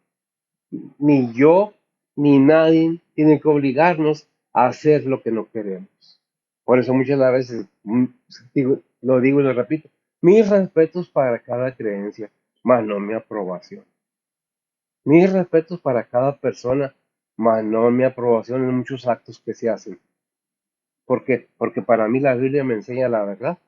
[SPEAKER 1] Ni yo ni nadie tiene que obligarnos a hacer lo que no queremos. Por eso muchas veces lo digo y lo repito, mis respetos para cada creencia, más no mi aprobación. Mis respetos para cada persona, más no mi aprobación en muchos actos que se hacen. ¿Por qué? Porque para mí la Biblia me enseña la verdad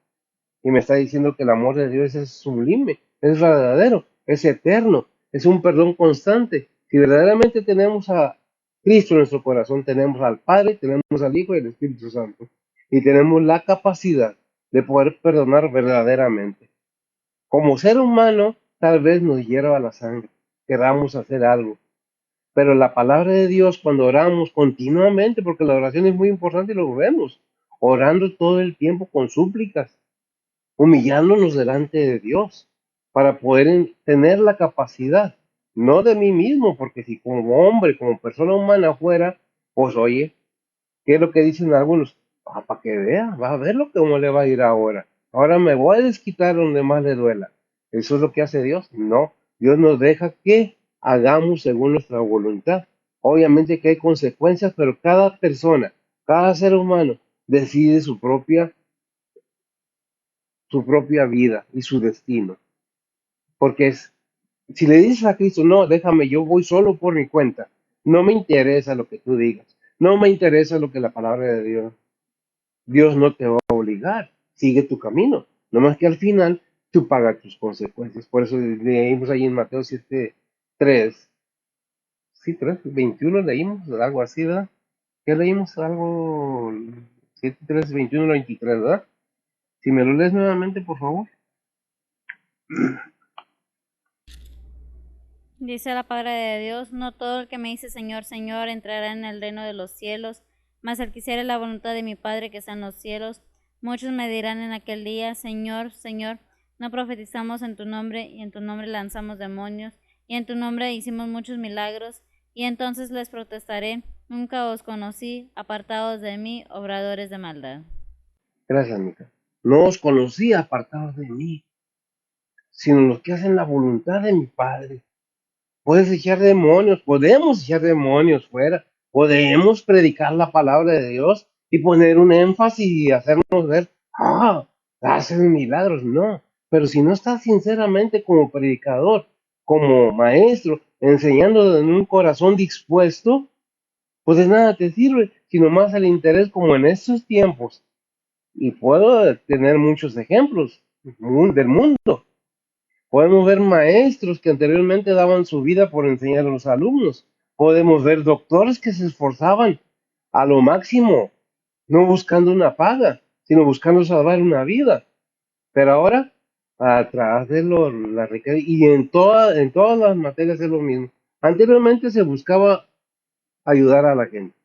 [SPEAKER 1] y me está diciendo que el amor de Dios es sublime, es verdadero, es eterno, es un perdón constante. Si verdaderamente tenemos a Cristo en nuestro corazón, tenemos al Padre, tenemos al Hijo y al Espíritu Santo. y tenemos la capacidad de poder perdonar verdaderamente. Como ser humano, tal vez nos hierva la sangre, queramos hacer algo, pero la palabra de Dios, cuando oramos continuamente, porque la oración es muy importante y lo vemos, orando todo el tiempo con súplicas, humillándonos delante de Dios, para poder tener la capacidad, no de mí mismo, porque si como hombre, como persona humana fuera, pues oye, ¿qué es lo que dicen algunos? Ah, para que vea, va a ver lo que cómo le va a ir ahora. Ahora me voy a desquitar donde más le duela. ¿Eso es lo que hace Dios? No. Dios nos deja que hagamos según nuestra voluntad. Obviamente que hay consecuencias, pero cada persona, cada ser humano decide su propia vida y su destino. Porque si le dices a Cristo, no, déjame, yo voy solo por mi cuenta, no me interesa lo que tú digas, no me interesa lo que la palabra de Dios no te va a obligar, sigue tu camino. No más que al final tú pagas tus consecuencias. Por eso leímos ahí en Mateo 7, 3, sí, 3, 21 leímos, algo así, ¿verdad? ¿Qué leímos? Algo 7, 3, 21, 23, ¿verdad? Si me lo lees nuevamente, por favor.
[SPEAKER 2] Dice la palabra de Dios, no todo el que me dice Señor, Señor entrará en el reino de los cielos, mas el que hiciere la voluntad de mi Padre que está en los cielos. Muchos me dirán en aquel día, Señor, Señor, no profetizamos en tu nombre, y en tu nombre lanzamos demonios, y en tu nombre hicimos muchos milagros. Y entonces les protestaré, nunca os conocí, apartados de mí, obradores de maldad.
[SPEAKER 1] Gracias, Mica. No os conocí apartados de mí, sino los que hacen la voluntad de mi Padre. Puedes echar demonios, podemos echar demonios fuera, podemos predicar la palabra de Dios y poner un énfasis y hacernos ver, hacen milagros, no. Pero si no estás sinceramente como predicador, como maestro, enseñando en un corazón dispuesto, pues de nada te sirve, sino más el interés como en estos tiempos. Y puedo tener muchos ejemplos del mundo. Podemos ver maestros que anteriormente daban su vida por enseñar a los alumnos. Podemos ver doctores que se esforzaban a lo máximo, no buscando una paga, sino buscando salvar una vida. Pero ahora, atrás de la riqueza, y en todas las materias es lo mismo. Anteriormente se buscaba ayudar a la gente.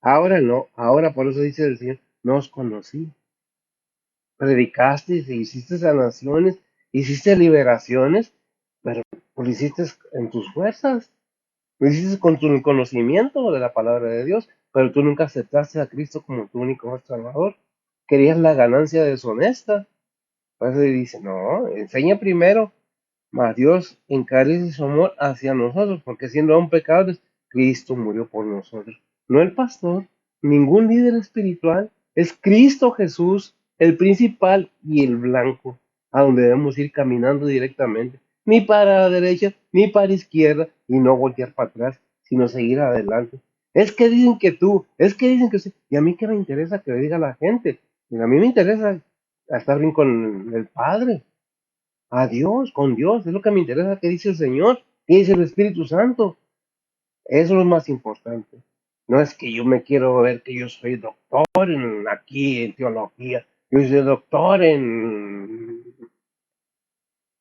[SPEAKER 1] Ahora no, ahora por eso dice el Señor, no os conocí. Predicaste, hiciste sanaciones, hiciste liberaciones, pero lo hiciste en tus fuerzas, lo hiciste con tu conocimiento de la palabra de Dios, pero tú nunca aceptaste a Cristo como tu único Salvador. Querías la ganancia deshonesta. Por eso dice, no, enseña primero, mas Dios encarece su amor hacia nosotros, porque siendo aún pecadores, Cristo murió por nosotros. No el pastor, ningún líder espiritual, es Cristo Jesús, el principal y el blanco, a donde debemos ir caminando directamente, ni para la derecha, ni para la izquierda, y no voltear para atrás, sino seguir adelante. Es que dicen que tú, es que dicen que sí, y a mí qué me interesa que le diga la gente, y a mí me interesa estar bien con el Padre, a Dios, con Dios, es lo que me interesa que dice el Señor, que dice el Espíritu Santo. Eso es lo más importante. No es que yo me quiero ver que yo soy doctor aquí en teología, yo soy doctor en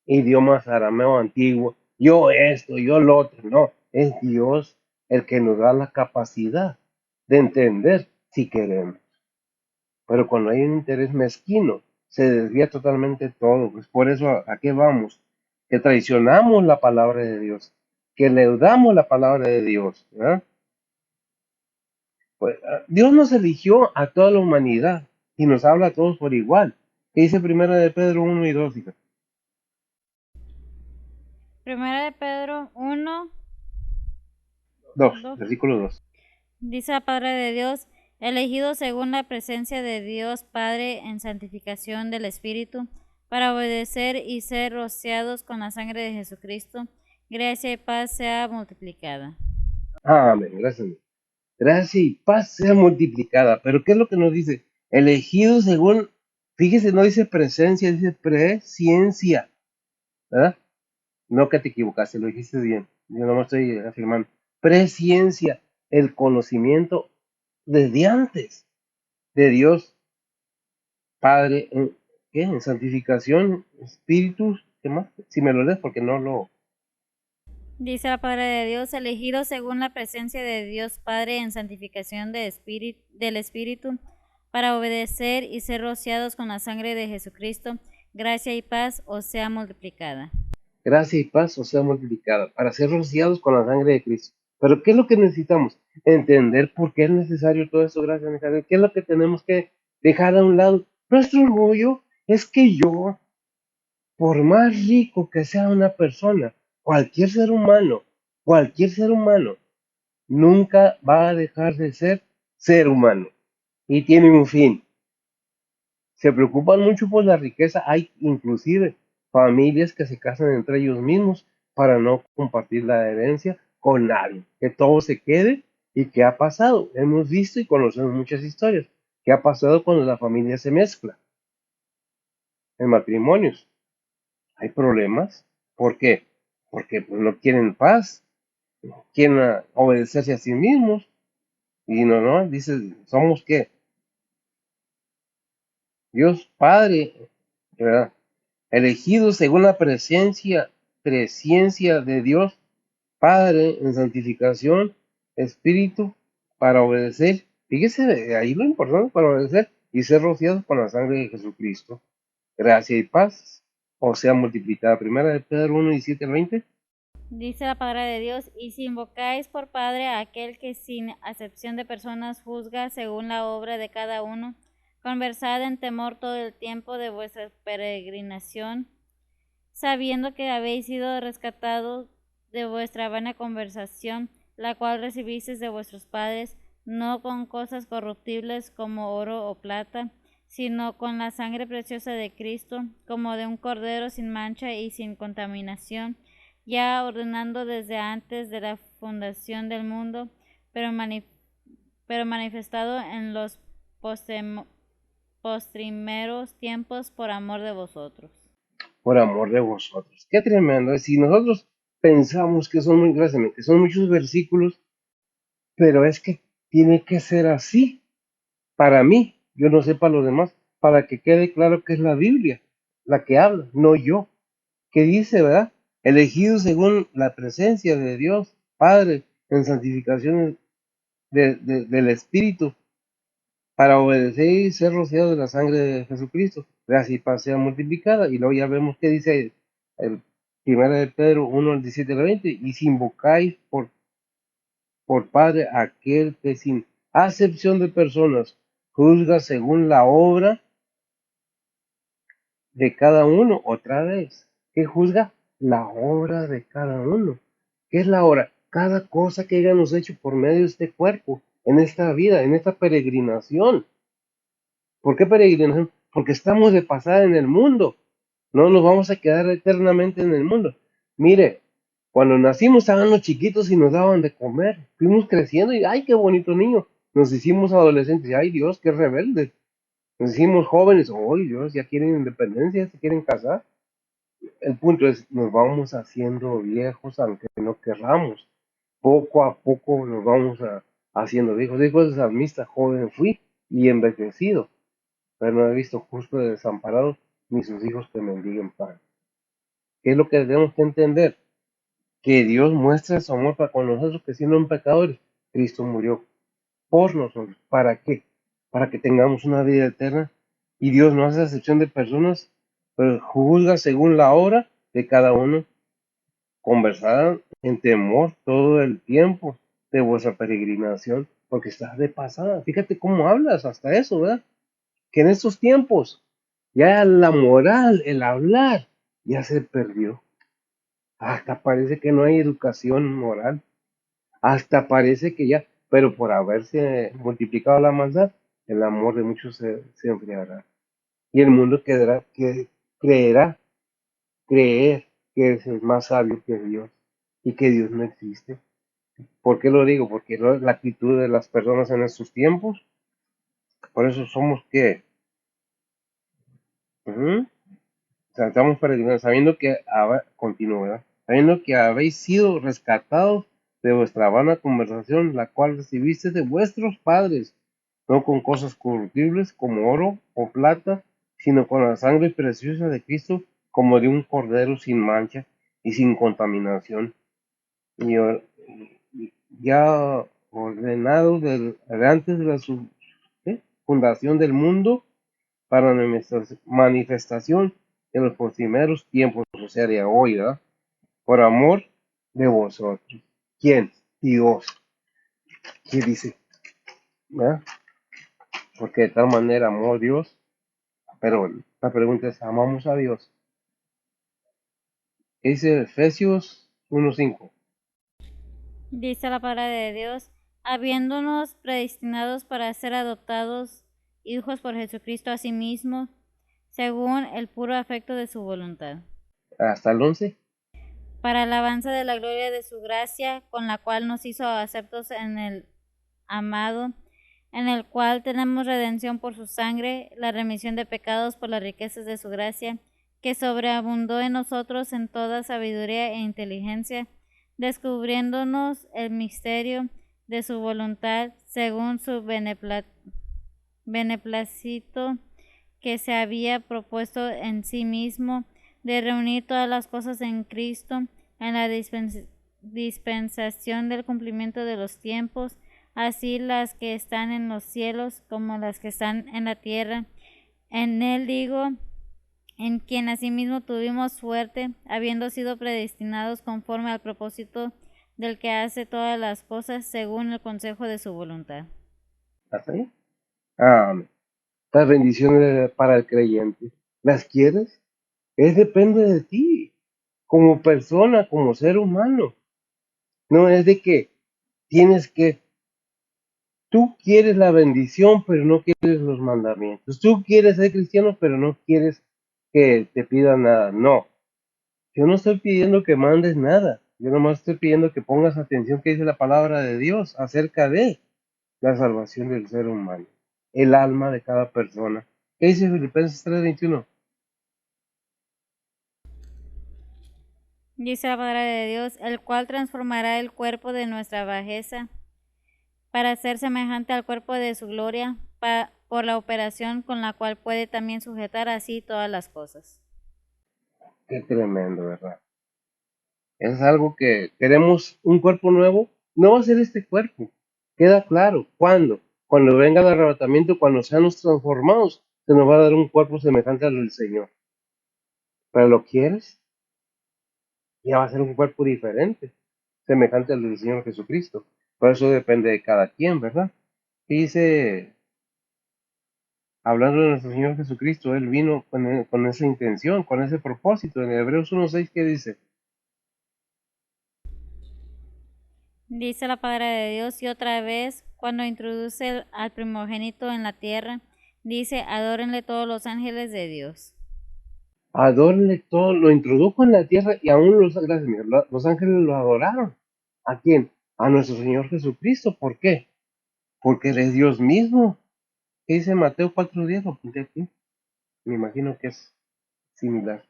[SPEAKER 1] idiomas arameo antiguo, yo esto, yo lo otro. No, es Dios el que nos da la capacidad de entender si queremos. Pero cuando hay un interés mezquino, se desvía totalmente todo. Pues por eso, ¿a qué vamos? Que traicionamos la palabra de Dios, que leudamos la palabra de Dios. ¿Verdad? Pues, Dios nos eligió a toda la humanidad y nos habla a todos por igual. ¿Qué dice primero de Pedro 1 y 2? Hija?
[SPEAKER 2] Primera de Pedro 1,
[SPEAKER 1] 2,
[SPEAKER 2] 2.
[SPEAKER 1] versículo 2.
[SPEAKER 2] Dice la palabra de Dios, elegidos según la presencia de Dios Padre en santificación del Espíritu, para obedecer y ser rociados con la sangre de Jesucristo, gracia y paz sea multiplicada.
[SPEAKER 1] Amén, gracias. Gracia y paz sea multiplicada. Pero ¿qué es lo que nos dice? Elegidos según, fíjese, no dice presencia, dice presciencia. ¿Verdad? No que te equivocaste, lo dijiste bien. Yo no me estoy afirmando. Presciencia, el conocimiento desde antes de Dios. Padre, ¿qué? En santificación, espíritu, ¿qué más? Si me lo lees porque no lo...
[SPEAKER 2] Dice la palabra de Dios, elegidos según la presencia de Dios Padre en santificación del Espíritu, para obedecer y ser rociados con la sangre de Jesucristo, gracia y paz os sea multiplicada.
[SPEAKER 1] Gracia y paz os sea multiplicada, para ser rociados con la sangre de Cristo. Pero ¿qué es lo que necesitamos? Entender por qué es necesario todo eso, gracias, necesario. ¿Qué es lo que tenemos que dejar a un lado? Nuestro orgullo es que yo, por más rico que sea una persona, cualquier ser humano, nunca va a dejar de ser humano. Y tiene un fin. Se preocupan mucho por la riqueza. Hay inclusive familias que se casan entre ellos mismos para no compartir la herencia con nadie, que todo se quede. ¿Y qué ha pasado? Hemos visto y conocemos muchas historias. ¿Qué ha pasado cuando la familia se mezcla en matrimonios? Hay problemas. ¿Por qué? Porque pues, no quieren paz, quieren obedecerse a sí mismos. Y no, dice, somos qué? Dios Padre, ¿verdad? Elegidos según la presencia de Dios Padre en santificación, Espíritu, para obedecer. Fíjese, ahí lo importante para obedecer y ser rociados con la sangre de Jesucristo. Gracia y paz, o sea, multiplicada. Primera de Pedro 1:17-20.
[SPEAKER 2] Dice la palabra de Dios, y si invocáis por Padre a aquel que sin acepción de personas juzga según la obra de cada uno, conversad en temor todo el tiempo de vuestra peregrinación, sabiendo que habéis sido rescatados de vuestra vana conversación, la cual recibisteis de vuestros padres, no con cosas corruptibles como oro o plata, sino con la sangre preciosa de Cristo, como de un cordero sin mancha y sin contaminación, ya ordenando desde antes de la fundación del mundo, pero, manifestado en los postrimeros tiempos por amor de vosotros.
[SPEAKER 1] Por amor de vosotros. Qué tremendo. Si nosotros pensamos que son muy, gracias, que son muchos versículos, pero es que tiene que ser así. Para mí, yo no sé para los demás, para que quede claro que es la Biblia la que habla, no yo. Que dice, ¿verdad? Elegidos según la presencia de Dios Padre en santificación del Espíritu, para obedecer y ser rociados de la sangre de Jesucristo. Gracia y paz sea multiplicada. Y luego ya vemos qué dice el 1 de Pedro 1:17-20. Y si invocáis por Padre aquel que sin acepción de personas juzga según la obra de cada uno, otra vez, que juzga la obra de cada uno. ¿Qué es la obra? Cada cosa que hayamos hecho por medio de este cuerpo, en esta vida, en esta peregrinación. ¿Por qué peregrinación? Porque estamos de pasada en el mundo. No nos vamos a quedar eternamente en el mundo. Mire, cuando nacimos estábamos chiquitos y nos daban de comer. Fuimos creciendo y ¡ay, qué bonito niño! Nos hicimos adolescentes y ¡ay, Dios, qué rebeldes! Nos hicimos jóvenes, ¡ay, Dios, ya quieren independencia, se quieren casar! El punto es, nos vamos haciendo viejos aunque no querramos. Poco a poco nos vamos haciendo viejos. Dijo el salmista, joven fui y envejecido, pero no he visto justo desamparado ni sus hijos que mendiguen pan. ¿Qué es lo que tenemos que entender? Que Dios muestra su amor para con nosotros, que siendo pecadores, Cristo murió por nosotros. ¿Para qué? Para que tengamos una vida eterna. Y Dios no hace excepción de personas, pero juzga según la obra de cada uno. Conversad en temor todo el tiempo de vuestra peregrinación, porque estás de pasada. Fíjate cómo hablas hasta eso, ¿verdad? Que en estos tiempos ya la moral, el hablar, ya se perdió. Hasta parece que no hay educación moral. Hasta parece que ya, pero por haberse multiplicado la maldad, el amor de muchos se enfriará. Y el mundo creerá, creer que es el más sabio que Dios y que Dios no existe. ¿Por qué lo digo? Porque la actitud de las personas en estos tiempos, por eso somos que estamos peregrinos, sabiendo que, continúo, ¿verdad? Sabiendo que habéis sido rescatados de vuestra vana conversación, la cual recibiste de vuestros padres, no con cosas corruptibles como oro o plata, sino con la sangre preciosa de Cristo, como de un cordero sin mancha y sin contaminación, y ya ordenado antes de la fundación del mundo, para nuestra manifestación en los primeros tiempos, o sea, de hoy, ¿verdad? Por amor de vosotros. ¿Quién? Dios. ¿Qué dice? ¿Verdad? Porque de tal manera amó a Dios, pero la pregunta es, ¿amamos a Dios? ¿Qué dice Efesios 1:5?
[SPEAKER 2] Dice la palabra de Dios, habiéndonos predestinados para ser adoptados hijos por Jesucristo a sí mismo, según el puro afecto de su voluntad,
[SPEAKER 1] Hasta el 11.
[SPEAKER 2] para alabanza de la gloria de su gracia, con la cual nos hizo aceptos en el amado, en el cual tenemos redención por su sangre, la remisión de pecados por las riquezas de su gracia, que sobreabundó en nosotros en toda sabiduría e inteligencia, descubriéndonos el misterio de su voluntad según su beneplácito que se había propuesto en sí mismo de reunir todas las cosas en Cristo en la dispensación del cumplimiento de los tiempos, así las que están en los cielos como las que están en la tierra. En él digo, en quien asimismo tuvimos suerte, habiendo sido predestinados conforme al propósito del que hace todas las cosas según el consejo de su voluntad.
[SPEAKER 1] ¿Hasta ahí? Amén. Las bendiciones para el creyente. ¿Las quieres? Depende de ti, como persona, como ser humano. No es de que tienes que, tú quieres la bendición, pero no quieres los mandamientos. Tú quieres ser cristiano, pero no quieres que te pidan nada. No, yo no estoy pidiendo que mandes nada. Yo nomás estoy pidiendo que pongas atención que dice la palabra de Dios acerca de la salvación del ser humano, el alma de cada persona. ¿Qué dice Filipenses 3:21?
[SPEAKER 2] Dice la palabra de Dios, el cual transformará el cuerpo de nuestra bajeza para ser semejante al cuerpo de su gloria, por la operación con la cual puede también sujetar así todas las cosas.
[SPEAKER 1] Qué tremendo, ¿verdad? Es algo que queremos un cuerpo nuevo. No va a ser este cuerpo. Queda claro. ¿Cuándo? Cuando venga el arrebatamiento, cuando seamos transformados, se nos va a dar un cuerpo semejante al del Señor. ¿Pero lo quieres? Ya va a ser un cuerpo diferente, semejante al del Señor Jesucristo. Por eso depende de cada quien, ¿verdad? Y dice, hablando de nuestro Señor Jesucristo, Él vino con esa intención, con ese propósito. En Hebreos 1:6, ¿qué dice?
[SPEAKER 2] Dice la palabra de Dios y otra vez, cuando introduce al primogénito en la tierra, dice, adórenle todos los ángeles de Dios.
[SPEAKER 1] Adórenle todo, lo introdujo en la tierra y aún gracias, los ángeles lo adoraron. ¿A quién? A nuestro Señor Jesucristo. ¿Por qué? Porque Él es Dios mismo. ¿Qué dice Mateo 4:10? Lo apunté aquí. Me imagino que es similar.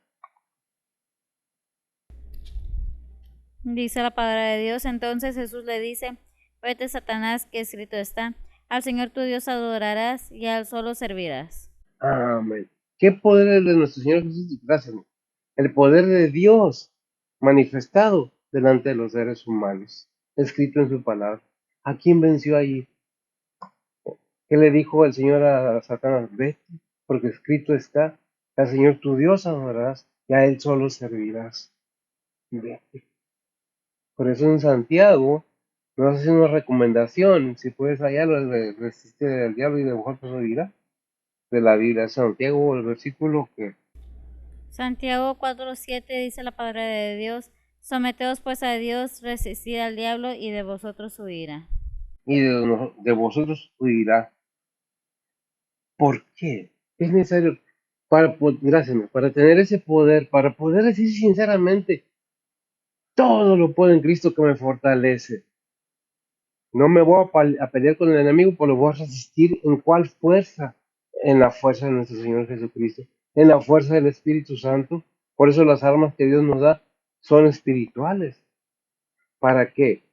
[SPEAKER 2] Dice la palabra de Dios, entonces Jesús le dice, vete Satanás, que escrito está, al Señor tu Dios adorarás y al solo servirás.
[SPEAKER 1] Amén. ¿Qué poder es de nuestro Señor Jesús? Gracias. El poder de Dios manifestado delante de los seres humanos, escrito en su palabra. ¿A quién venció allí? ¿Qué le dijo el Señor a Satanás? Vete, porque escrito está, al Señor tu Dios adorarás y a Él solo servirás. Vete. Por eso en Santiago nos hace una recomendación, si puedes hallarlo, resiste al diablo y de vosotros oirá, de la Biblia, Santiago, el versículo que,
[SPEAKER 2] Santiago 4:7 dice la palabra de Dios, someteos pues a Dios, resistid al diablo y de vosotros huirá.
[SPEAKER 1] y de vosotros oirá. ¿Por qué? Es necesario gracias, para tener ese poder, para poder decir sinceramente, todo lo puedo en Cristo que me fortalece. No me voy a pelear con el enemigo, pero lo voy a resistir. ¿En cuál fuerza? En la fuerza de nuestro Señor Jesucristo, en la fuerza del Espíritu Santo. Por eso las armas que Dios nos da son espirituales. ¿Para qué?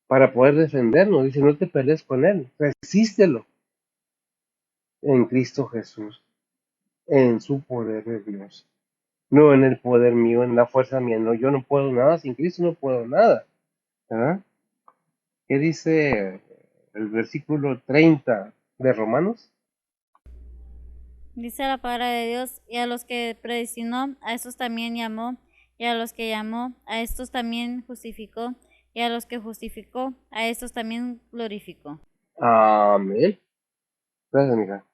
[SPEAKER 1] Para poder defendernos. Dice, no te pelees con Él, resístelo en Cristo Jesús. en su poder de Dios, no en el poder mío, en la fuerza mía. No, yo no puedo nada, sin Cristo no puedo nada. ¿Verdad? ¿Qué dice el versículo 30 de Romanos?
[SPEAKER 2] Dice la palabra de Dios, y a los que predestinó, a estos también llamó, y a los que llamó, a estos también justificó, y a los que justificó, a estos también glorificó.
[SPEAKER 1] Amén. Gracias, mija.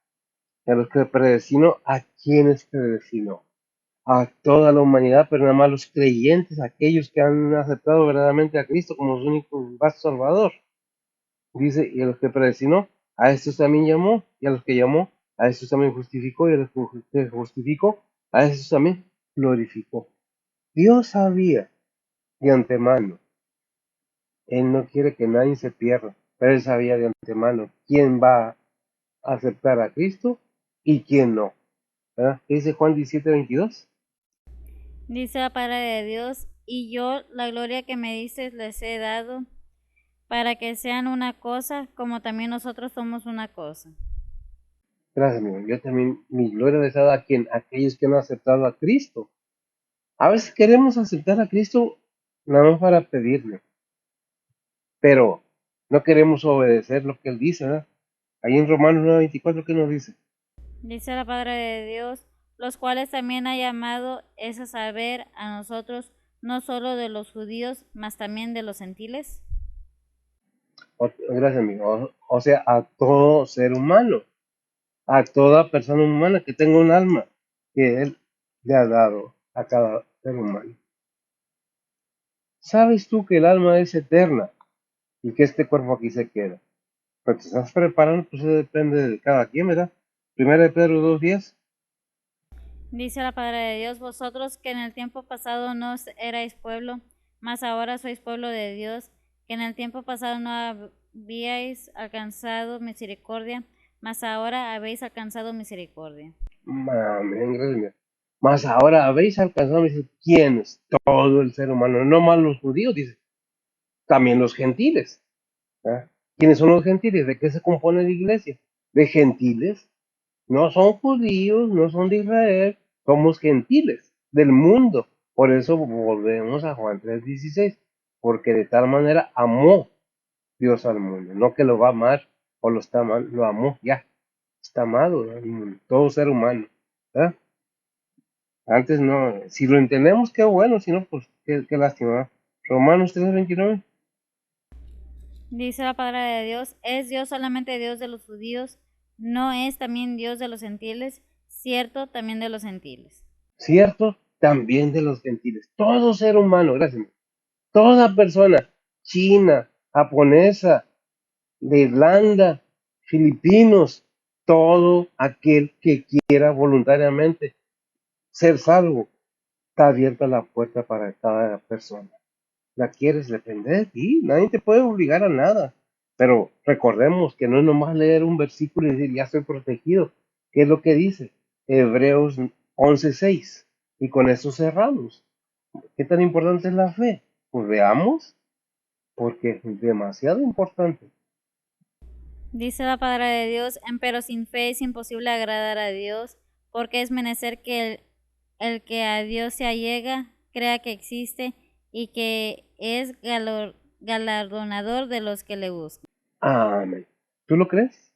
[SPEAKER 1] Y a los que predestinó, ¿a quiénes predestinó? A toda la humanidad, pero nada más los creyentes, aquellos que han aceptado verdaderamente a Cristo como su único vasto Salvador. Dice, y a los que predestinó, a estos también llamó, y a los que llamó, a estos también justificó, y a los que justificó, a estos también glorificó. Dios sabía de antemano, Él no quiere que nadie se pierda, pero Él sabía de antemano quién va a aceptar a Cristo y quién no. ¿Verdad? ¿Qué dice Juan 17:22?
[SPEAKER 2] Dice la palabra de Dios, y yo la gloria que me dices les he dado, para que sean una cosa, como también nosotros somos una cosa.
[SPEAKER 1] Gracias, amigo. Yo también, mi gloria les he dado a quien, a aquellos que no han aceptado a Cristo. A veces queremos aceptar a Cristo nada más para pedirle, pero no queremos obedecer lo que Él dice, ¿verdad? Ahí en Romanos 9:24, ¿qué nos dice?
[SPEAKER 2] Dice la palabra de Dios, los cuales también ha llamado es a saber a nosotros, no solo de los judíos, mas también de los gentiles.
[SPEAKER 1] Gracias, amigo. O sea, a todo ser humano, a toda persona humana que tenga un alma que Él le ha dado a cada ser humano. ¿Sabes tú que el alma es eterna y que este cuerpo aquí se queda? Pero te estás preparando, pues eso depende de cada quien, ¿verdad? Primera de Pedro 2:10.
[SPEAKER 2] Dice la palabra de Dios, vosotros que en el tiempo pasado no erais pueblo, mas ahora sois pueblo de Dios, que en el tiempo pasado no habíais alcanzado misericordia, mas ahora habéis alcanzado misericordia.
[SPEAKER 1] Amén, gracias, mío. Mas ahora habéis alcanzado, dice, ¿quiénes? Todo el ser humano, no más los judíos, dice, también los gentiles. ¿Ah? ¿Quiénes son los gentiles? ¿De qué se compone la iglesia? De gentiles. No son judíos, no son de Israel, somos gentiles del mundo. Por eso volvemos a Juan 3:16, porque de tal manera amó Dios al mundo, no que lo va a amar o lo está amando, lo amó ya, está amado, ¿no? Todo ser humano. ¿Verdad? Antes no, si lo entendemos, qué bueno, si no, pues qué lástima. Romanos 3:29.
[SPEAKER 2] Dice la palabra de Dios, ¿es Dios solamente Dios de los judíos? ¿No es también Dios de los gentiles? Cierto, también de los gentiles.
[SPEAKER 1] Cierto, también de los gentiles. Todo ser humano, gracias. Toda persona, china, japonesa, de Irlanda, filipinos, todo aquel que quiera voluntariamente ser salvo, está abierta la puerta para cada persona. La quieres depender de ti, nadie te puede obligar a nada. Pero recordemos que no es nomás leer un versículo y decir, ya estoy protegido. ¿Qué es lo que dice? Hebreos 11:6. Y con eso cerramos. ¿Qué tan importante es la fe? Pues veamos, porque es demasiado importante.
[SPEAKER 2] Dice la palabra de Dios, empero sin fe es imposible agradar a Dios, porque es menester que el que a Dios se allega crea que existe y que es galardonador de los que le buscan.
[SPEAKER 1] Amén. ¿Tú lo crees?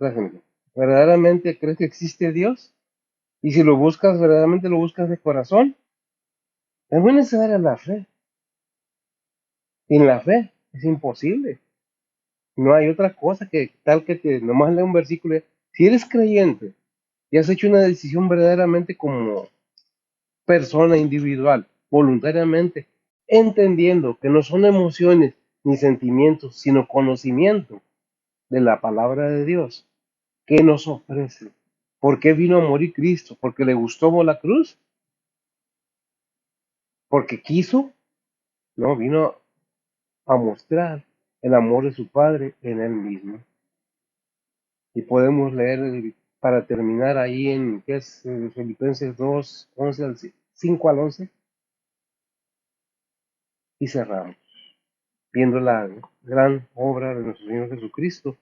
[SPEAKER 1] Gracias, amigo. ¿Verdaderamente crees que existe Dios? Y si lo buscas, verdaderamente lo buscas de corazón, es muy necesaria la fe. Sin la fe es imposible. No hay otra cosa que tal que te nomás lea un versículo. Si eres creyente y has hecho una decisión verdaderamente como persona individual, voluntariamente, entendiendo que no son emociones ni sentimientos, sino conocimiento de la palabra de Dios, ¿qué nos ofrece? ¿Por qué vino a morir Cristo? ¿Porque le gustó la cruz? ¿Porque quiso? No, vino a mostrar el amor de su Padre en él mismo. Y podemos leer para terminar ahí en ¿qué es? Filipenses 5 al 11, y cerramos, viendo la gran obra de nuestro Señor Jesucristo.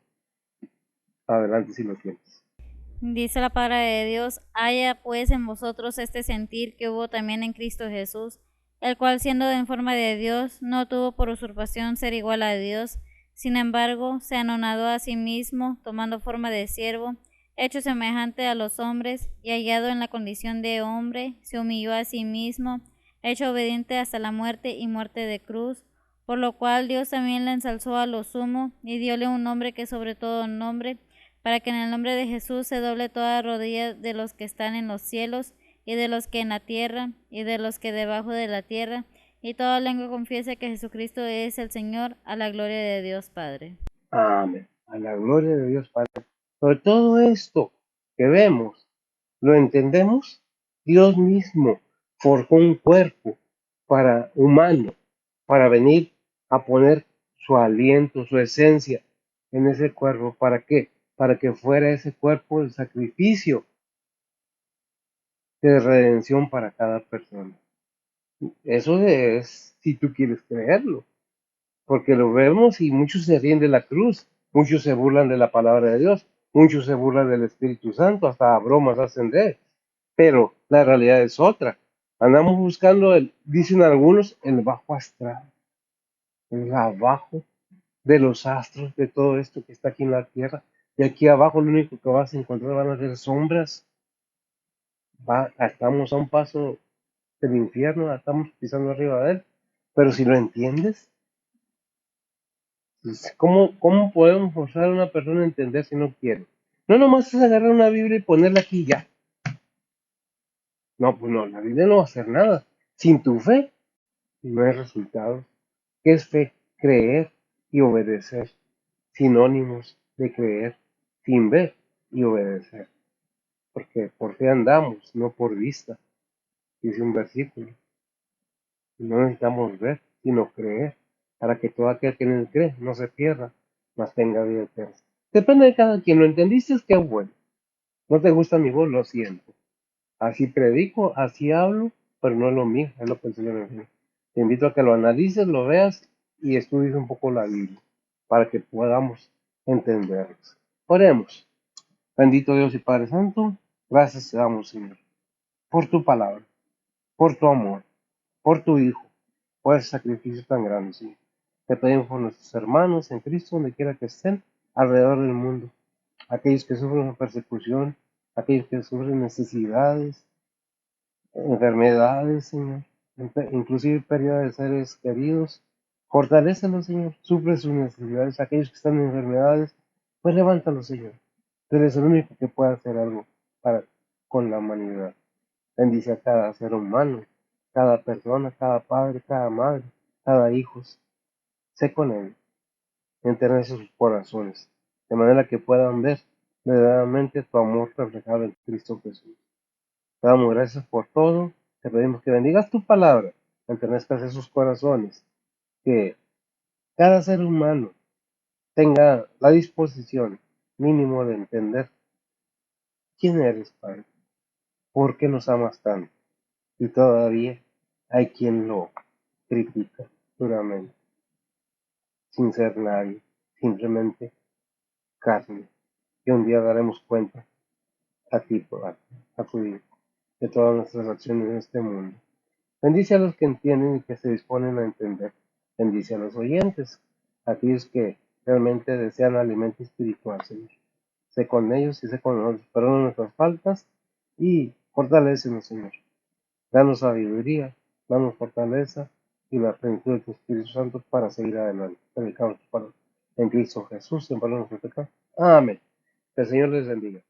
[SPEAKER 1] Adelante si lo tienes.
[SPEAKER 2] Dice la palabra de Dios, haya pues en vosotros este sentir que hubo también en Cristo Jesús, el cual siendo en forma de Dios, no tuvo por usurpación ser igual a Dios, sin embargo, se anonadó a sí mismo, tomando forma de siervo, hecho semejante a los hombres, y hallado en la condición de hombre, se humilló a sí mismo, hecho obediente hasta la muerte y muerte de cruz, por lo cual Dios también le ensalzó a lo sumo, y dióle un nombre que sobre todo nombre, para que en el nombre de Jesús se doble toda rodilla de los que están en los cielos, y de los que en la tierra, y de los que debajo de la tierra, y toda lengua confiese que Jesucristo es el Señor, a la gloria de Dios Padre.
[SPEAKER 1] Amén. A la gloria de Dios Padre. Sobre todo esto que vemos, ¿lo entendemos? Dios mismo forjó un cuerpo para humano, para venir a poner su aliento, su esencia en ese cuerpo. ¿Para qué? Para que fuera ese cuerpo el sacrificio de redención para cada persona. Eso es si tú quieres creerlo, porque lo vemos y muchos se ríen de la cruz, muchos se burlan de la palabra de Dios, muchos se burlan del Espíritu Santo, hasta bromas hacen de él, pero la realidad es otra. Andamos buscando, dicen algunos, el bajo astral, el abajo de los astros, de todo esto que está aquí en la tierra, y aquí abajo lo único que vas a encontrar van a ser sombras. Estamos a un paso del infierno, estamos pisando arriba de él, pero si lo entiendes, pues, ¿cómo podemos forzar a una persona a entender si no quiere? No nomás es agarrar una Biblia y ponerla aquí y ya. No, pues no, la Biblia no va a hacer nada. Sin tu fe no hay resultados. ¿Qué es fe? Creer y obedecer. Sinónimos de creer sin ver y obedecer. Porque por fe andamos, no por vista. Dice un versículo. No necesitamos ver, sino creer, para que todo aquel que en él cree no se pierda, mas tenga vida eterna. Depende de cada quien. ¿Lo entendiste? Qué bueno. No te gusta mi voz, lo siento. Así predico, así hablo, pero no es lo mío, es lo que el Señor me enseña. Te invito a que lo analices, lo veas y estudies un poco la Biblia, para que podamos entenderlos. Oremos. Bendito Dios y Padre Santo, gracias te damos, Señor, por tu palabra, por tu amor, por tu Hijo, por ese sacrificio tan grande, Señor. Te pedimos por nuestros hermanos en Cristo, donde quiera que estén, alrededor del mundo, aquellos que sufren persecución, aquellos que sufren necesidades, enfermedades, Señor, inclusive pérdida de seres queridos. Fortalécelos, Señor, suple sus necesidades, aquellos que están en enfermedades, pues levántalos, Señor. Tú eres el único que puede hacer algo con la humanidad. Bendice a cada ser humano, cada persona, cada padre, cada madre, cada hijo. Sé con ellos, enternece sus corazones, de manera que puedan ver verdaderamente tu amor reflejado en Cristo Jesús. Te damos gracias por todo. Te pedimos que bendigas tu palabra, enternezcas esos corazones, que cada ser humano tenga la disposición mínimo de entender quién eres, Padre, por qué nos amas tanto. Y todavía hay quien lo critica duramente, sin ser nadie, simplemente carne. Y un día daremos cuenta a ti, a tu Hijo, de todas nuestras acciones en este mundo. Bendice a los que entienden y que se disponen a entender. Bendice a los oyentes, a aquellos que realmente desean alimento espiritual, Señor. Sé con ellos y sé con nosotros. Perdona nuestras faltas y fortalécenos, Señor. Danos sabiduría, danos fortaleza y la plenitud de tu Espíritu Santo para seguir adelante. Predicamos tu palabra. En Cristo Jesús, en palabras de pecado. Amén. Que el Señor les bendiga.